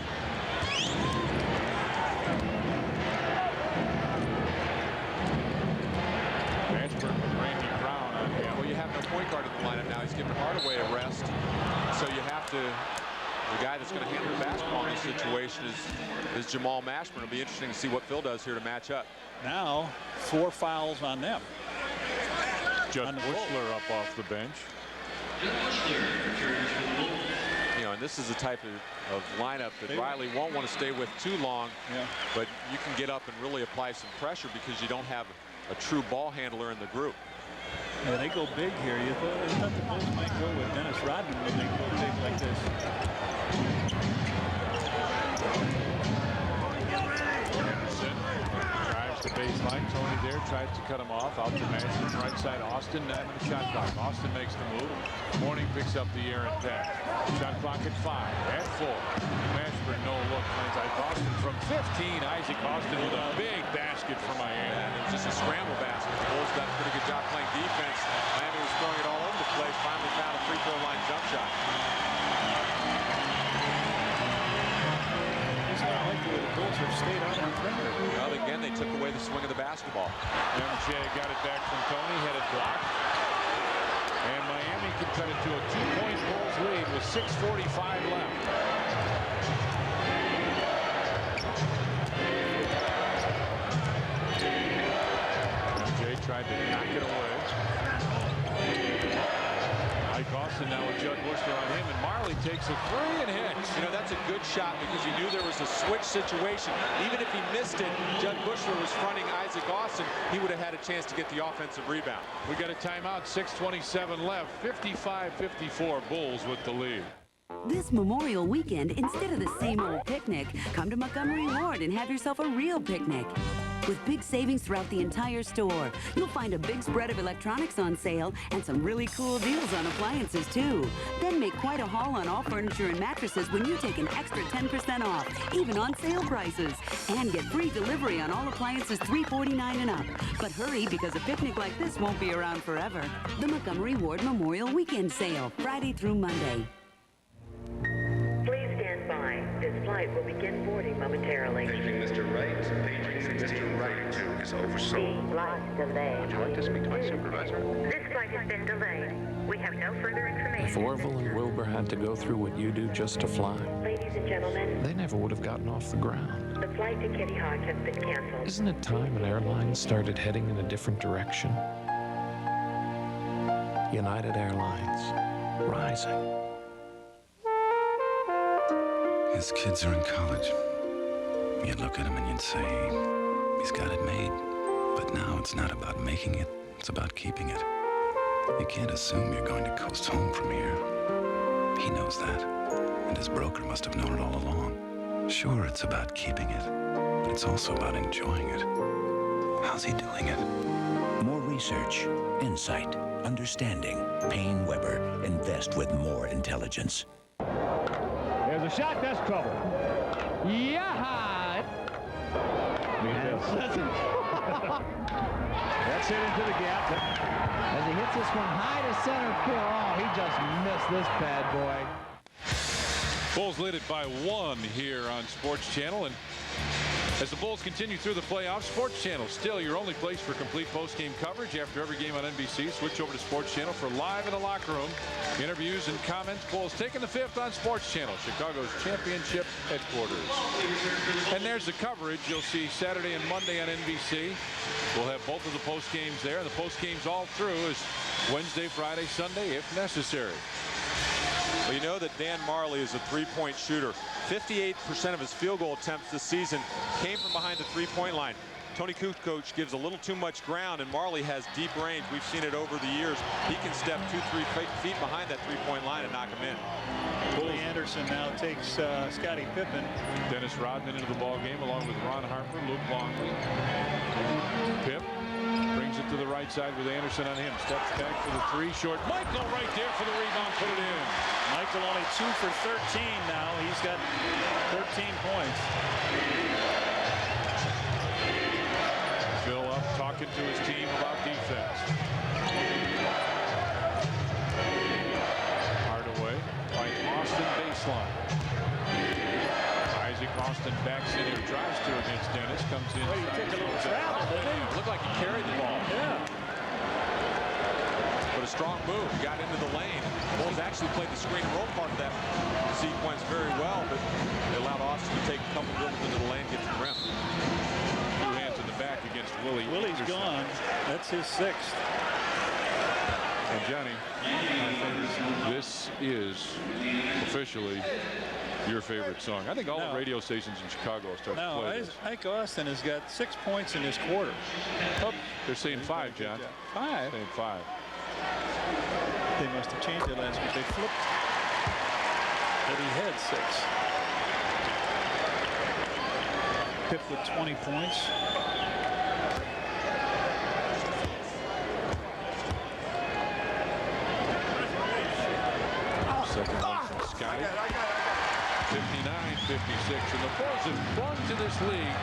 Well, you have no point guard in the lineup now. He's giving Hardaway a rest. So you have to, the guy that's going to handle the basketball in this situation is Jamal Mashburn. It'll be interesting to see what Phil does here to match up. Now 4 fouls on them. Judd Bushler up off the bench. You know, and this is the type of lineup that Riley won't want to stay with too long. Yeah. But you can get up and really apply some pressure because you don't have a true ball handler in the group. Yeah, they go big here. You thought the Bulls might go with Dennis Rodman when they go big like this. Anderson drives the baseline. Tony there tries to cut him off. Out to Madison, right side. Austin having a shot clock. Austin makes the move. Mourning picks up the errant pass. Shot clock at 5. At 4. Mashburn no look. Finds Austin from 15. Isaac Austin with a big basket for Miami. And it was just a scramble basket. The Bulls done a pretty good job playing defense. Miami was throwing it all over the place. Finally found a free throw line jump shot. It's not like the Bulls have stayed out on perimeter. Well, again, they took away the swing of the basketball. MJ got it back from Tony. Headed block. And Miami can cut it to a 2-point Bulls lead with 6:45 left. MJ tried to knock it away. Mike Austin now with Judd Bushler on him, and Marley takes a 3 and hits. You know, that's a good shot because you knew there was a switch situation. Even if he missed it, Judd Bushler was fronting Isaac Austin. He would have had a chance to get the offensive rebound. We got a timeout, 6:27 left, 55-54 Bulls with the lead. This Memorial Weekend, instead of the same old picnic, come to Montgomery Ward and have yourself a real picnic. With big savings throughout the entire store, you'll find a big spread of electronics on sale and some really cool deals on appliances, too. Then make quite a haul on all furniture and mattresses when you take an extra 10% off, even on sale prices. And get free delivery on all appliances $349 and up. But hurry, because a picnic like this won't be around forever. The Montgomery Ward Memorial Weekend Sale, Friday through Monday. Please stand by. This flight will begin boarding momentarily. Paging Mr. Wright. Paging Mr. Wright to is oversold. Flight delay. Would you like to speak to my supervisor? This flight has been delayed. We have no further information. If Orville and Wilbur had to go through what you do just to fly, Ladies and gentlemen, they never would have gotten off the ground. the flight to Kitty Hawk has been canceled. Isn't it time an airline started heading in a different direction? United Airlines, rising. His kids are in college. You'd look at him and you'd say, he's got it made. But now it's not about making it, it's about keeping it. You can't assume you're going to coast home from here. He knows that, and his broker must have known it all along. Sure, it's about keeping it, but it's also about enjoying it. How's he doing it? More research, insight, understanding. Payne Weber. Invest with more intelligence. There's a shot, that's trouble. Yeah! That's it into the gap. As he hits this one high to center field. Oh, he just missed this bad boy. Bulls lead it by 1 here on Sports Channel, and as the Bulls continue through the playoffs, Sports Channel still your only place for complete post-game coverage after every game on NBC. Switch over to Sports Channel for Live in the Locker Room, interviews and comments. Bulls taking the 5th on Sports Channel, Chicago's championship headquarters. And there's the coverage you'll see Saturday and Monday on NBC. We'll have both of the post games there, and the post games all through is Wednesday, Friday, Sunday if necessary. Well, you know that Dan Marley is a three-point shooter. 58% of his field goal attempts this season came from behind the three-point line. Tony Kukoc gives a little too much ground, and Marley has deep range. We've seen it over the years. He can step 2-3 feet behind that three-point line and knock him in. Willie Anderson now takes Scottie Pippen. Dennis Rodman into the ball game along with Ron Harper, Luke Longley. Pip to the right side with Anderson on him. Steps back for the three. Short. Michael right there for the rebound. Put it in. Michael only 2 for 13 now. He's got 13 points. Phil up talking to his team about defense. Hardaway finds Austin baseline. Isaac Austin backs in here, drives to against Dennis, comes in. Well, he took a little travel, didn't he? Looked like he carried the ball. Yeah. But a strong move. Got into the lane. Bulls actually played the screen and roll part of that sequence very well, but they allowed Austin to take a couple dribbles into the lane, get to the rim. Two hands in the back against Willie. Willie's gone. That's his 6th. And Johnny, this is officially your favorite song. I think all the radio stations in Chicago are starting to play this. Ike Austin has got 6 points in this quarter. Oh, they're saying 5, John. 5? Saying 5. They must have changed it last week. They flipped. But he had 6. Pip with 20 points. Second one from Scotty. 59-56, and the Bulls have clung to this league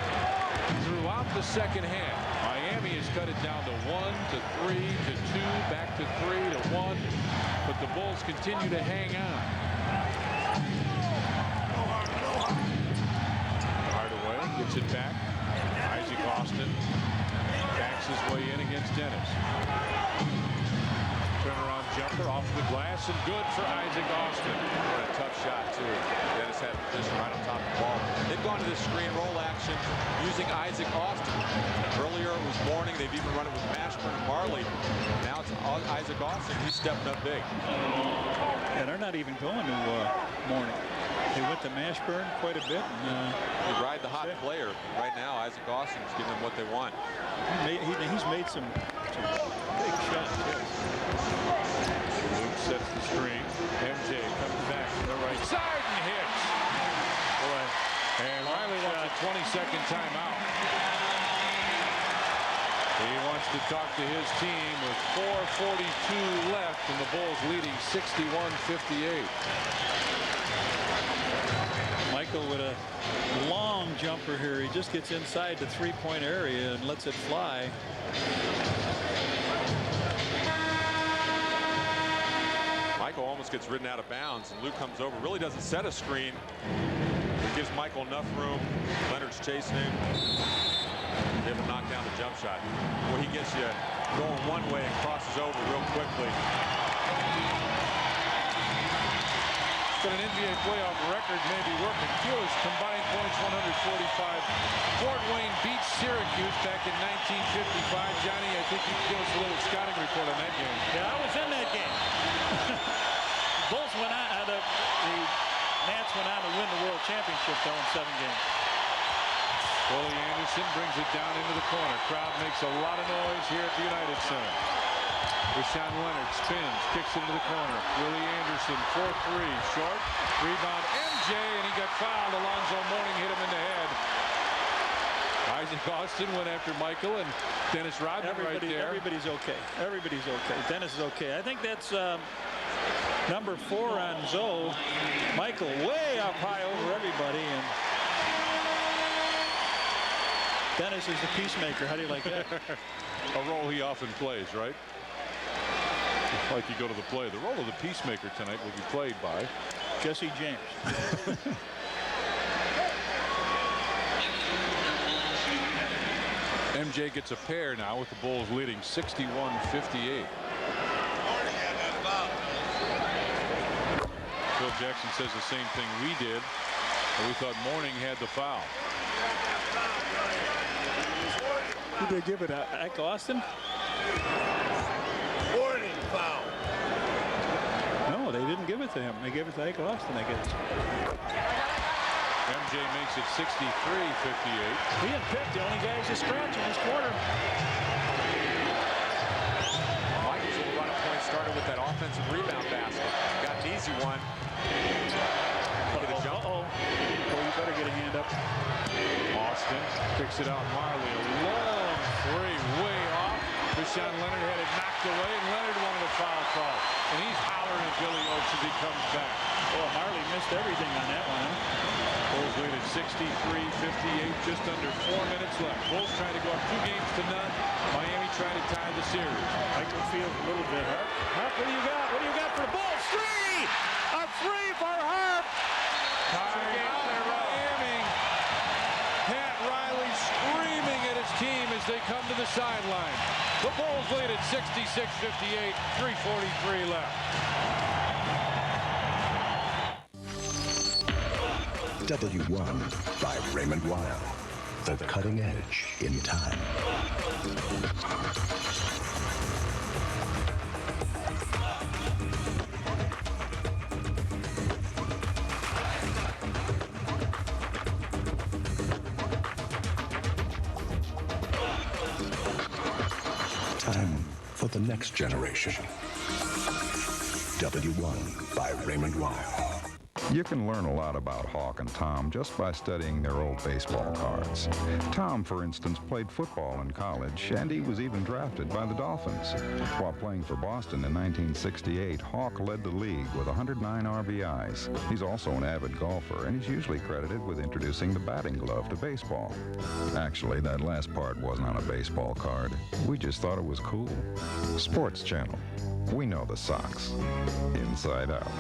throughout the second half. Miami has cut it down to 1 to 3 to 2, back to 3 to 1, but the Bulls continue to hang on. Hardaway gets it back. Isaac Austin backs his way in against Dennis. Turnaround jumper off the glass and good for Isaac Austin. What a tough shot, too. Dennis had a position right on top of the ball. They've gone to this screen roll action using Isaac Austin. Earlier it was Mourning. They've even run it with Mashburn and Marley. Now it's Isaac Austin. He's stepping up big. And they're not even going to Mourning. They went to Mashburn quite a bit. And, they ride the hot player. Right now, Isaac Austin's giving them what they want. He's made some big shots. Luke sets the screen. MJ comes back from the right side and hits. Boy. And Riley wants a 20-second timeout. He wants to talk to his team with 4:42 left and the Bulls leading 61-58. Michael with a long jumper here. He just gets inside the three-point area and lets it fly. Michael almost gets ridden out of bounds, and Luke comes over, really doesn't set a screen. It gives Michael enough room. Leonard's chasing him. They have to knock down the jump shot. Well, he gets you going one way and crosses over real quickly. But an NBA playoff record may be working. Steelers combined points 145. Fort Wayne beats Syracuse back in 1955. Johnny, I think you can give us a little scouting report on that game. Yeah, I was in that game. Bulls went on, the Nats went on to win the World Championship though in 7 games. Willie Anderson brings it down into the corner. Crowd makes a lot of noise here at the United Center. Rashawn Leonard spins, kicks into the corner. Willie Anderson, 4-3, short. Rebound, MJ, and he got fouled. Alonzo Mourning hit him in the head. Isaac Austin went after Michael, and Dennis Rodman right there. Everybody's okay. Everybody's okay. Dennis is okay. I think that's number 4 on Zoe. Michael way up high over everybody, and Dennis is the peacemaker. How do you like that? A role he often plays, right? Like you go to the play. The role of the peacemaker tonight will be played by Jesse James. MJ gets a pair now with the Bulls leading 61-58. Phil Jackson says the same thing we did. We thought Mourning had the foul. Who did they give it? Ike Austin? Warning foul. No, they didn't give it to him. They gave it to Ike Austin, I guess. MJ makes it 63-58. He and Pitt, the only guys to scratch in this quarter. Michael's little run of points started with that offensive rebound basket. Got an easy one. Get a jump. Well, you better get a hand up. Austin picks it out. Marley, a long three, way off. Deshaun Leonard had it knocked away, and Leonard wanted a foul call. And he's hollering at Billy Oates as he comes back. Well, Marley missed everything on that one, huh? Bulls lead at 63-58, just under 4 minutes left. Bulls trying to go up 2 games to none. Miami trying to tie the series. Michael feels a little bit. Harp, what do you got? What do you got for the Bulls? Three! A three for Harp! Tie out Miami. Pat Riley screaming at his team as they come to the sideline. The Bulls lead at 66-58, 3:43 left. W1 by Raymond Weil. The cutting edge in time. Time for the next generation. W1 by Raymond Weil. You can learn a lot about Hawk and Tom just by studying their old baseball cards. Tom, for instance, played football in college, and he was even drafted by the Dolphins. While playing for Boston in 1968, Hawk led the league with 109 RBIs. He's also an avid golfer, and he's usually credited with introducing the batting glove to baseball. Actually, that last part wasn't on a baseball card. We just thought it was cool. Sports Channel. We know the Sox. Inside out.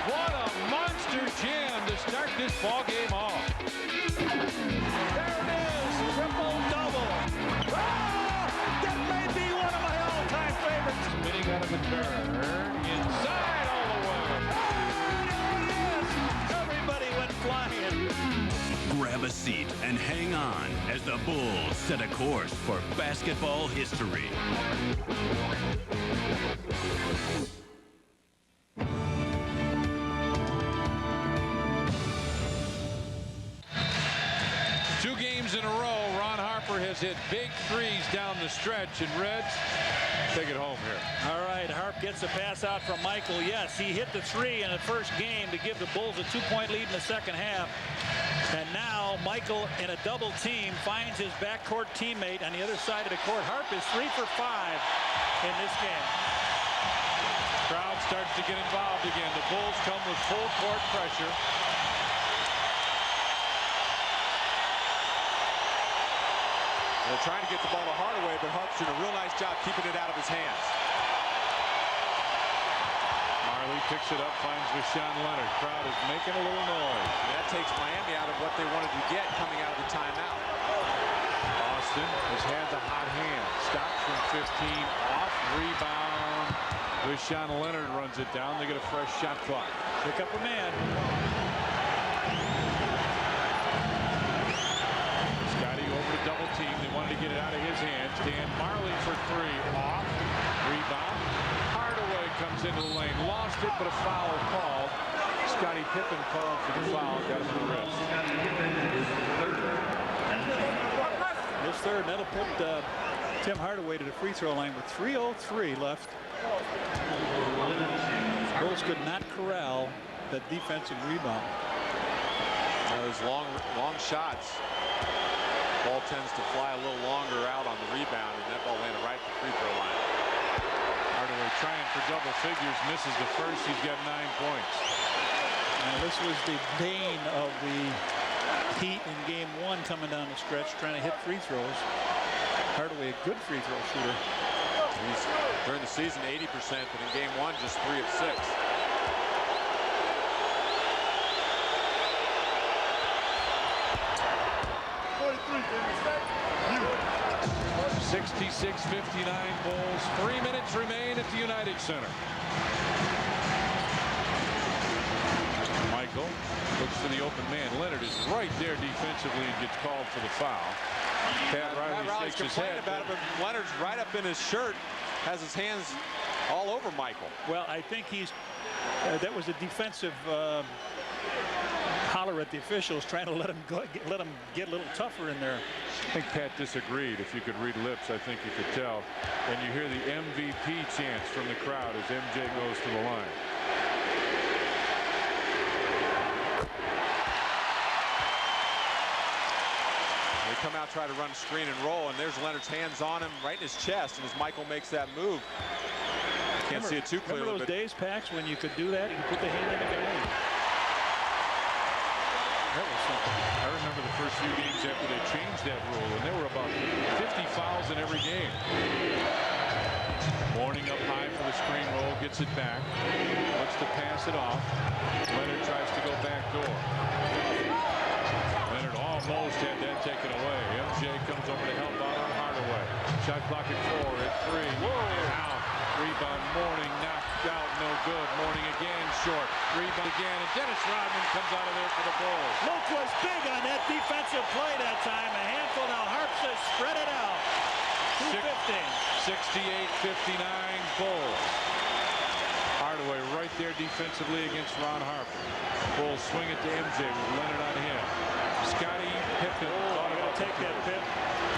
What a monster jam to start this ball game off. There it is, triple-double. Ah, that may be one of my all-time favorites. Spinning out of a turn, inside all the way. Yes, everybody went flying. Grab a seat and hang on as the Bulls set a course for basketball history. Two games in a row, Ron Harper has hit big threes down the stretch, and Reds take it home here. All right, Harp gets a pass out from Michael. Yes, he hit the three in the first game to give the Bulls a 2-point lead in the second half. And now Michael, in a double team, finds his backcourt teammate on the other side of the court. Harp is 3 for 5 in this game. Crowd starts to get involved again. The Bulls come with full court pressure. They're trying to get the ball to Hardaway, but Harp's doing a real nice job keeping it out of his hands. Marley picks it up, finds Deshaun Leonard. Crowd is making a little noise. And that takes Miami out of what they wanted to get coming out of the timeout. Austin has had the hot hand. Stopped from 15, off rebound. Deshaun Leonard runs it down. They get a fresh shot clock. Pick up a man. Double team. They wanted to get it out of his hands. Dan Marley for three. Off. Rebound. Hardaway comes into the lane. Lost it, but a foul called. Scottie Pippen called for the foul. Got him to the wrist. This third, that'll put Tim Hardaway to the free throw line with 3:03 left. Bulls could not corral that defensive rebound. Those long shots. Ball tends to fly a little longer out on the rebound, and that ball landed right at the free throw line. Hardaway trying for double figures, misses the first. He's got 9 points. Now this was the bane of the Heat in game 1 coming down the stretch, trying to hit free throws. Hardaway, a good free throw shooter. He's during the season 80%, but in game 1 just 3 of 6. 66-59 Bulls. 3 minutes remain at the United Center. Michael looks for the open man. Leonard is right there defensively and gets called for the foul. Pat Riley shakes his head about it, but Leonard's right up in his shirt, has his hands all over Michael. Well, I think he's that was a defensive holler at the officials, trying to let him get a little tougher in there. I think Pat disagreed. If you could read lips, I think you could tell. And you hear the MVP chants from the crowd as MJ goes to the line. They come out, try to run screen and roll, and there's Leonard's hands on him right in his chest, and as Michael makes that move, can't see it too clearly. Remember those days, Pax, when you could do that? You could put the hand in the guy. That was something. I remember the first few games after they changed that rule, and there were about 50 fouls in every game. Mourning up high for the screen roll, gets it back, looks to pass it off. Leonard tries to go back door. Leonard almost had that taken away. MJ comes over to help out on Hardaway. Shot clock at 4 at 3. Whoa! Out. Rebound. Mourning knocked out. No good. Mourning again. Short. Rebound again. And Dennis Rodman comes out of there for the Bulls. Luke was big on that defensive play that time. A handful now. Harps has spread it out. 2:15. 68-59 Bulls. Hardaway right there defensively against Ron Harper. Bulls swing it to MJ with Leonard on him. Scottie Pippen. Gotta take that, Pip.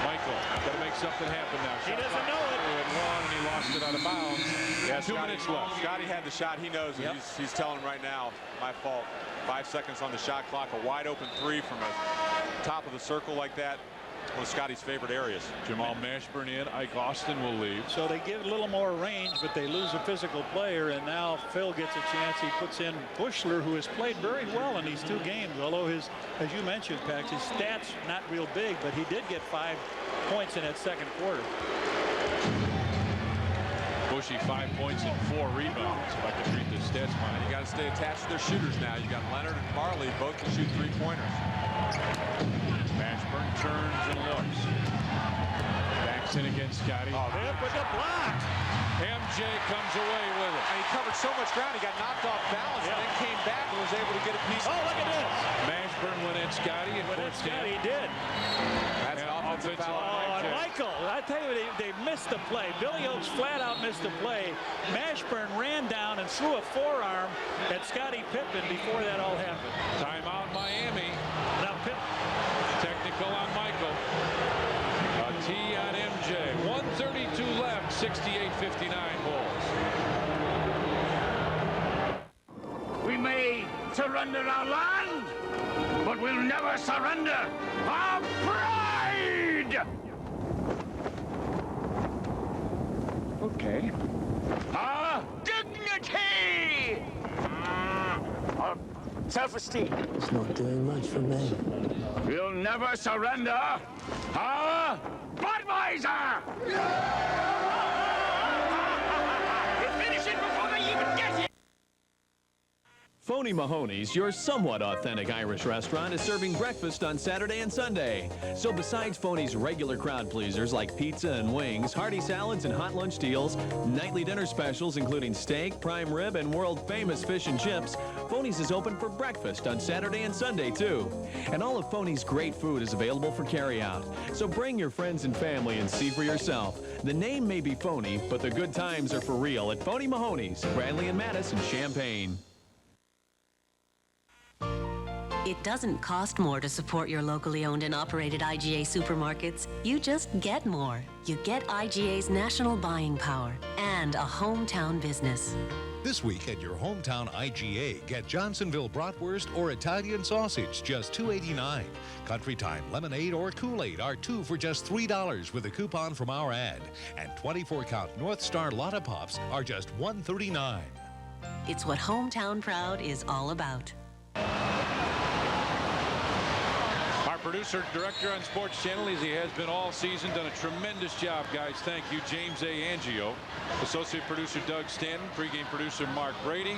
Michael, gotta make something happen now. He doesn't know it. He had one and he lost it out of bounds. Yeah, 2 minutes left. Scottie had the shot. He knows it. He's telling him right now, my fault. 5 seconds on the shot clock. A wide open 3 from the top of the circle like that. One of Scottie's favorite areas. Jamal Mashburn in. Ike Austin will leave. So they give a little more range, but they lose a physical player, and now Phil gets a chance. He puts in Bushler, who has played very well in these 2 games, although his, as you mentioned, Pax, his stats not real big, but he did get 5 points in that second quarter. Bushy 5 points and 4 rebounds. If I can read the stats, man. You got to stay attached to their shooters now. You got Leonard and Marley both can shoot 3-pointers. Mashburn turns and looks. Backs in against Scottie. Hip with the block. MJ comes away with it. And he covered so much ground, he got knocked off balance and then came back and was able to get a piece. Oh, look at this. Mashburn went at Scottie and forced him. Scottie did. That's an offensive foul. Oh, and Michael, I tell you, they missed the play. Billy Oaks flat out missed the play. Mashburn ran down and threw a forearm at Scottie Pippen before that all happened. Timeout Miami. Now Pippen. Technical on Michael. A tee on MJ. 1:32 left. 68-59 Bulls. We may surrender our land, but we'll never surrender our pride! Okay. Our dignity! Our self-esteem. It's not doing much for me. We'll never surrender our Budweiser! We'll finish it before they even get here! Phony Mahoney's, your somewhat authentic Irish restaurant, is serving breakfast on Saturday and Sunday. So besides Phony's regular crowd pleasers like pizza and wings, hearty salads and hot lunch deals, nightly dinner specials including steak, prime rib, and world-famous fish and chips, Phony's is open for breakfast on Saturday and Sunday, too. And all of Phony's great food is available for carry-out. So bring your friends and family and see for yourself. The name may be phony, but the good times are for real at Phony Mahoney's, Bradley and Madison, Champaign. It doesn't cost more to support your locally owned and operated IGA supermarkets. You just get more. You get IGA's national buying power and a hometown business. This week at your hometown IGA, get Johnsonville bratwurst or Italian sausage, just $2.89. Country Time lemonade or Kool-Aid are 2 for just $3 with a coupon from our ad. And 24-count North Star Lotta Pops are just $1.39. It's what Hometown Proud is all about. Our producer, director on Sports Channel, as he has been all season, done a tremendous job, guys. Thank you, James A. Angio. Associate producer, Doug Stanton. Pregame producer, Mark Brady.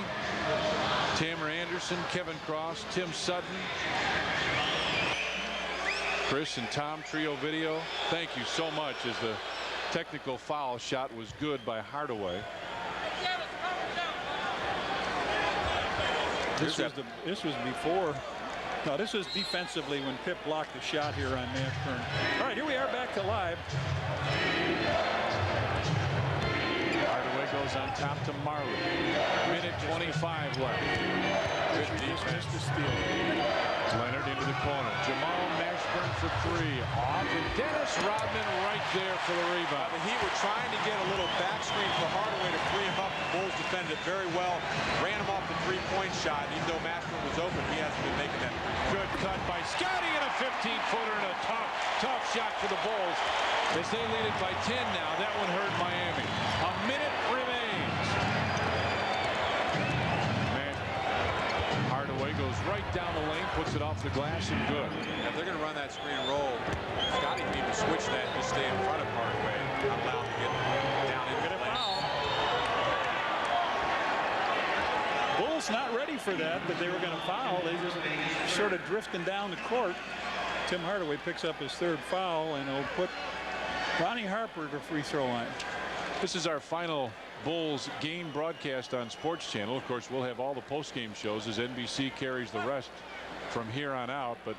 Tamara Anderson, Kevin Cross, Tim Sutton. Chris and Tom, Trio Video. Thank you so much, as the technical foul shot was good by Hardaway. This was before. No, this was defensively when Pip blocked the shot here on Mashburn. All right, here we are back to live. Hardaway goes on top to Marley. Minute 25 left. Good defense. Just a steal. Leonard into the corner. Jamal Mashburn for 3. Off, and Dennis Rodman right there for the rebound. The Heat were trying to get a little back screen for Hardaway to free him up. The Bulls defended it very well. Ran him off the 3-point shot. Even though Mashburn was open, he hasn't been making that. Good cut by Scottie, and a 15-footer and a tough shot for the Bulls as they lead it by 10 now. That one hurt Miami. A minute remains. Man, Hardaway goes right down the lane, puts it off the glass, and good. If they're going to run that screen and roll, Scotty can even switch that and just stay in front of Hardaway. Not allowed to get down into the lane. Bulls not ready for that, but they were going to foul. They just sort of drifting down the court. Tim Hardaway picks up his third foul, and it'll put Ronnie Harper to free throw line. This is our final Bulls game broadcast on Sports Channel. Of course, we'll have all the post-game shows as NBC carries the rest from here on out. But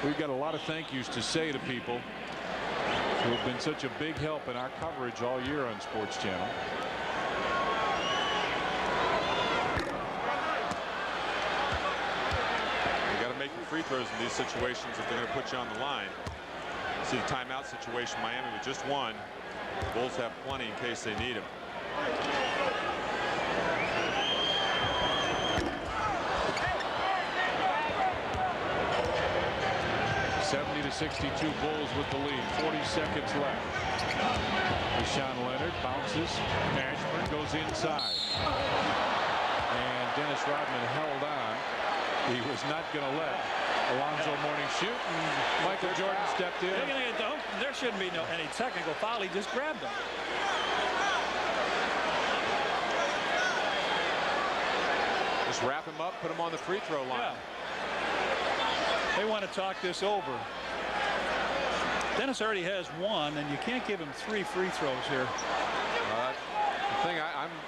we've got a lot of thank yous to say to people who have been such a big help in our coverage all year on Sports Channel. Free throws in these situations if they're going to put you on the line. See the timeout situation, Miami with just one. The Bulls have plenty in case they need them. (70-62) Bulls with the lead. 40 seconds left. Deshaun Leonard bounces. Ashburn goes inside. And Dennis Rodman held on. He was not going to let Alonzo Mourning shoot, and Michael Jordan stepped in. There shouldn't be any technical foul. He just grabbed him. Just wrap him up, put him on the free throw line. Yeah. They want to talk this over. Dennis already has one, and you can't give him 3 free throws here. The thing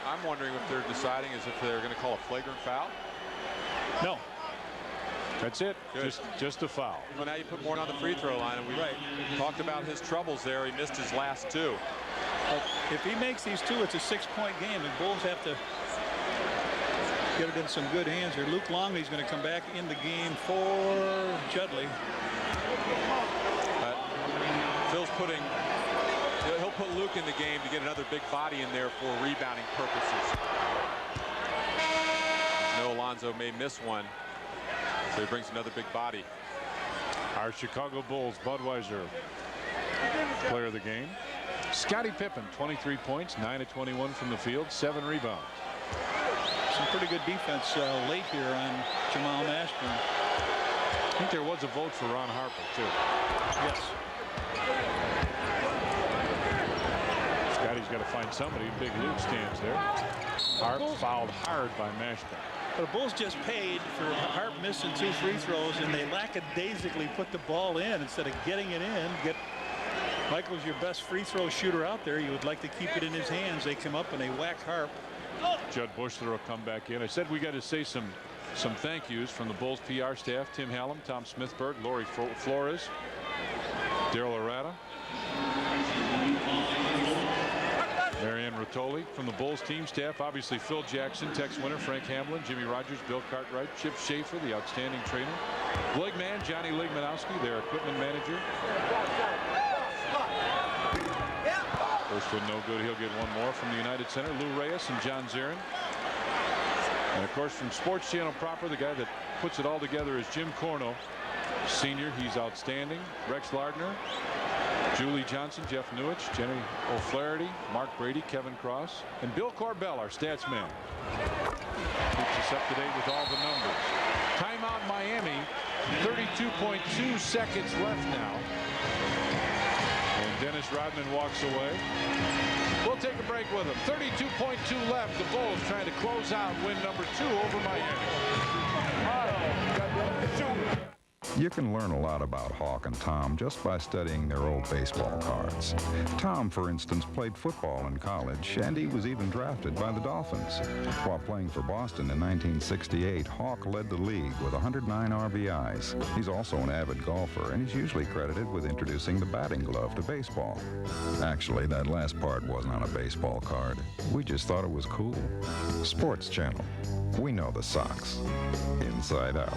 I'm wondering if they're deciding is if they're going to call a flagrant foul. No. That's it. Just a foul. Well, now you put Mourning on the free throw line, and we talked about his troubles there. He missed his last 2. But if he makes these 2, it's a 6-point game. The Bulls have to get it in some good hands here. Luke Longley's going to come back in the game for Judley. Phil's he'll put Luke in the game to get another big body in there for rebounding purposes. No, Alonzo may miss one. So he brings another big body. Our Chicago Bulls, Budweiser, player of the game. Scottie Pippen, 23 points, 9 of 21 from the field, 7 rebounds. Some pretty good defense late here on Jamal Mashburn. I think there was a vote for Ron Harper, too. Yes. Scotty's got to find somebody. Big Luke stands there. Harp fouled hard by Mashburn. The Bulls just paid for Harp missing 2 free throws, and they lackadaisically put the ball in instead of getting it in. Michael's your best free throw shooter out there. You would like to keep it in his hands. They come up and they whack Harp. Judd Bushler will come back in. I said we got to say some thank yous from the Bulls PR staff. Tim Hallam, Tom Smithberg, Lori Flores, Daryl Arata, Marianne Rotoli. From the Bulls team staff, obviously Phil Jackson, Tex Winter, Frank Hamlin, Jimmy Rogers, Bill Cartwright, Chip Schaefer, the outstanding trainer, Ligman, Johnny Ligmanowski, their equipment manager. First one no good. He'll get one more from the United Center. Lou Reyes and John Zarin. And of course from Sports Channel proper, the guy that puts it all together is Jim Corno, senior. He's outstanding. Rex Lardner, Julie Johnson, Jeff Newich, Jenny O'Flaherty, Mark Brady, Kevin Cross, and Bill Corbell, our stats man. Keeps us up to date with all the numbers. Timeout Miami. 32.2 seconds left now. And Dennis Rodman walks away. We'll take a break with him. 32.2 left. The Bulls trying to close out win number 2 over Miami. You can learn a lot about Hawk and Tom just by studying their old baseball cards. Tom, for instance, played football in college, and he was even drafted by the Dolphins. While playing for Boston in 1968, Hawk led the league with 109 RBIs. He's also an avid golfer, and he's usually credited with introducing the batting glove to baseball. Actually, that last part wasn't on a baseball card. We just thought it was cool. Sports Channel. We know the Sox. Inside out.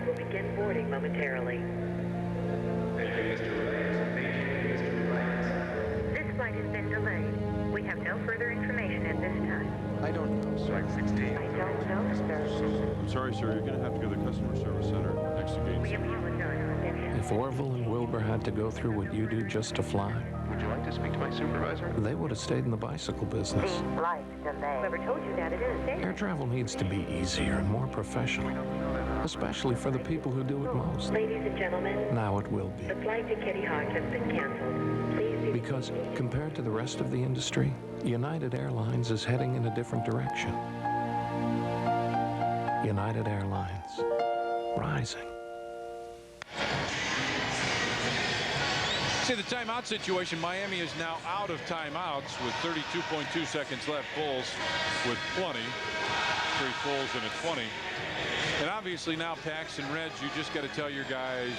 Will begin boarding momentarily. Thank you, Mr. Ray. further information at this time. I don't know. Strike 16. I don't know, sir. I'm sorry, sir. You're going to have to go to the customer service center next to Gate We 7. apologize. If Orville and Wilbur had to go through what you do just to fly, Would you like to speak to my supervisor? they would have stayed in the bicycle business. Flight delay. Whoever told you that, it is safe. Air travel needs to be easier and more professional, especially for the people who do it most. Ladies and gentlemen, Now it will be. the flight to Kitty Hawk has been canceled. Please be... Because compared to the rest of the industry, United Airlines is heading in a different direction. United Airlines, rising. See the timeout situation. Miami is now out of timeouts with 32.2 seconds left. Bulls with plenty. 3 fulls and a 20. And obviously now Pax and Reds, you just got to tell your guys,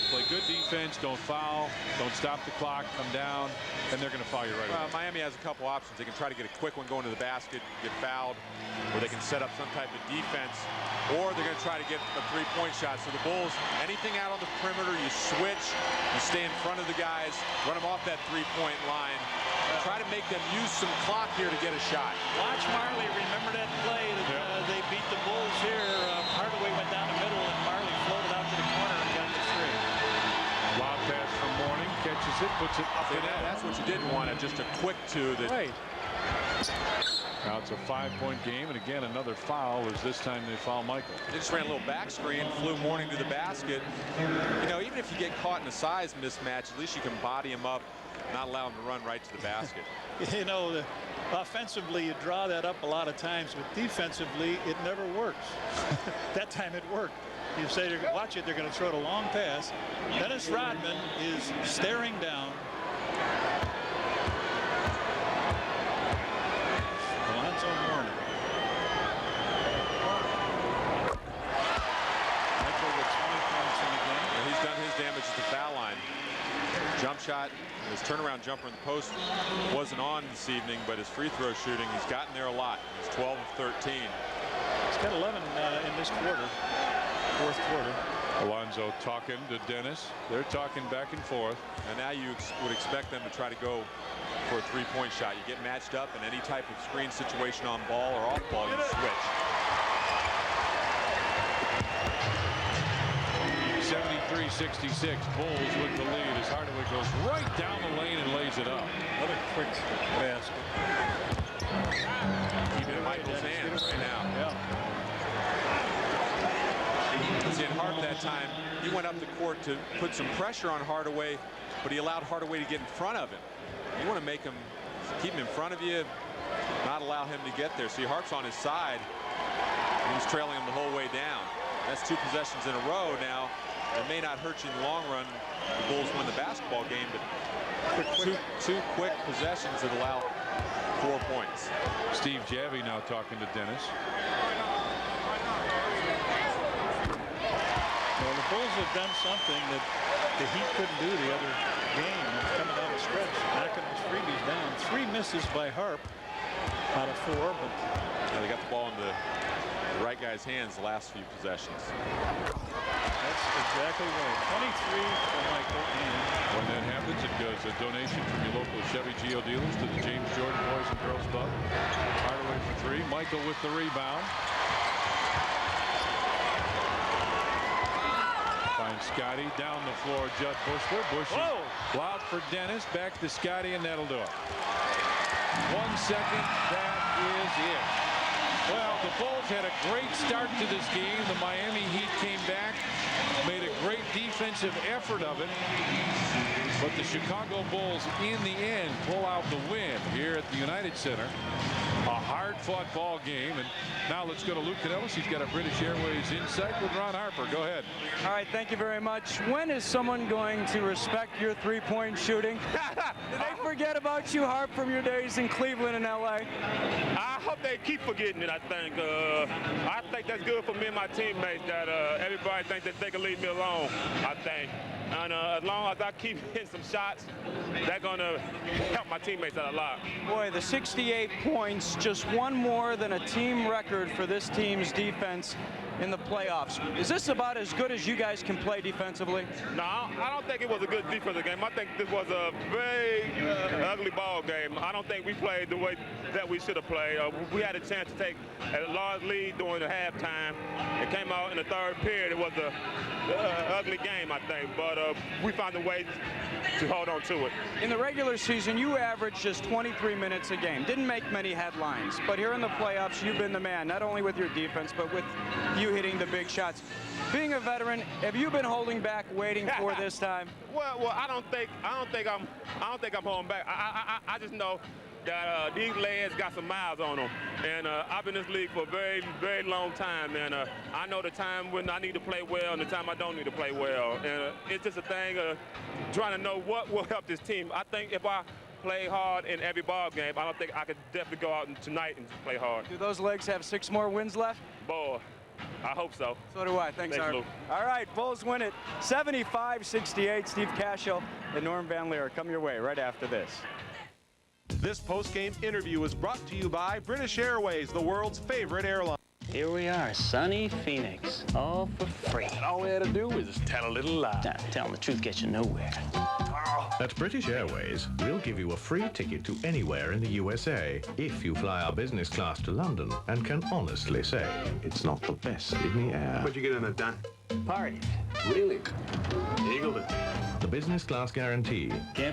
play good defense, don't foul, don't stop the clock, come down, and they're going to foul you right away. Miami has a couple options. They can try to get a quick one going to the basket, get fouled, or they can set up some type of defense, or they're going to try to get a three-point shot. So the Bulls, anything out on the perimeter, you switch, you stay in front of the guys, run them off that three-point line, try to make them use some clock here to get a shot. Watch Marley. Remember that play that they beat the Bulls here. Hardaway went down the middle, and Marley floated out to the corner and got the three. Lob pass from Mourning, catches it, puts it up and out. That's what you didn't want, just a quick two. That Right. Now it's a 5-point game, and again another foul, as this time they foul Michael. They just ran a little back screen, flew Mourning to the basket. You know, even if you get caught in a size mismatch, at least you can body him up, not allow him to run right to the basket. You know, offensively, you draw that up a lot of times, but defensively, it never works. That time it worked. You say, watch it, they're going to throw it a long pass. Dennis Rodman is staring down. Alonzo Mourning. Michael with 20 points in the game. And he's done his damage at the foul line. Jump shot, his turnaround jumper in the post wasn't on this evening, but his free throw shooting, he's gotten there a lot. He's 12 of 13. He's got 11 in this quarter, fourth quarter. Alonzo talking to Dennis. They're talking back and forth. And now you would expect them to try to go for a three-point shot. You get matched up in any type of screen situation on ball or off ball, you switch. 73-66, Bulls with the lead as Hardaway goes right down the lane and lays it up. Another quick basket. Even in Michael's hands right now. Yeah. See, Hart that time, he went up the court to put some pressure on Hardaway, but he allowed Hardaway to get in front of him. You want to make him, keep him in front of you, not allow him to get there. See, Hart's on his side. He's trailing him the whole way down. That's 2 possessions in a row now. It may not hurt you in the long run. The Bulls win the basketball game, but two quick possessions that allow 4 points. Steve Javy now talking to Dennis. Well, the Bulls have done something that the Heat couldn't do the other game. Coming down the stretch, knocking those freebies down. 3 misses by Harp out of 4, but they got the ball in the right guy's hands the last few possessions. That's exactly right. 23 for Michael. And when that happens, it goes a donation from your local Chevy Geo dealers to the James Jordan Boys and Girls Club. Hardaway for 3. Michael with the rebound. Finds Scotty down the floor. Judd Bushwood. Loud for Dennis. Back to Scotty, and that'll do it. 1 second. That is it. Well, the Bulls had a great start to this game. The Miami Heat came back, made a great defensive effort of it. But the Chicago Bulls, in the end, pull out the win here at the United Center. A hard-fought ball game. And now let's go to Luke Canellis. He's got a British Airways Insight with Ron Harper. Go ahead. All right, thank you very much. When is someone going to respect your three-point shooting? Did they forget about you, Harp, from your days in Cleveland and L.A.? I hope they keep forgetting it, I think. I think that's good for me and my teammates that everybody thinks that they can leave me alone, I think. And as long as I keep hitting some shots, that's going to help my teammates out a lot. Boy, the 68 points, just one more than a team record for this team's defense. in the playoffs. Is this about as good as you guys can play defensively? No, I don't think it was a good defensive game. I think this was a very ugly ball game. I don't think we played the way that we should have played. We had a chance to take a large lead during the halftime. It came out in the third period. It was a ugly game, I think, but we found a way to hold on to it. In the regular season, you averaged just 23 minutes a game. Didn't make many headlines, but here in the playoffs, you've been the man, not only with your defense, but with you hitting the big shots. Being a veteran, have you been holding back, waiting for this time? Well, I don't think I'm holding back. I just know that these lads got some miles on them, and I've been in this league for a very, very long time, and I know the time when I need to play well and the time I don't need to play well, and it's just a thing of trying to know what will help this team. I think if I play hard in every ball game, I don't think I could definitely go out tonight and play hard. Do those legs have 6 more wins left? Boy, I hope so. So do I. Thanks, Art. Lou. All right, Bulls win it 75-68. Steve Cashel and Norm Van Leer come your way right after this. This post-game interview is brought to you by British Airways, the world's favorite airline. Here we are, sunny Phoenix, all for free. And all we had to do was tell a little lie. Nah, telling the truth gets you nowhere. At British Airways, we'll give you a free ticket to anywhere in the USA if you fly our business class to London and can honestly say it's not the best in the air. What'd you get in that, Don? Party. Really? Eagled it. The business class guarantee. Can't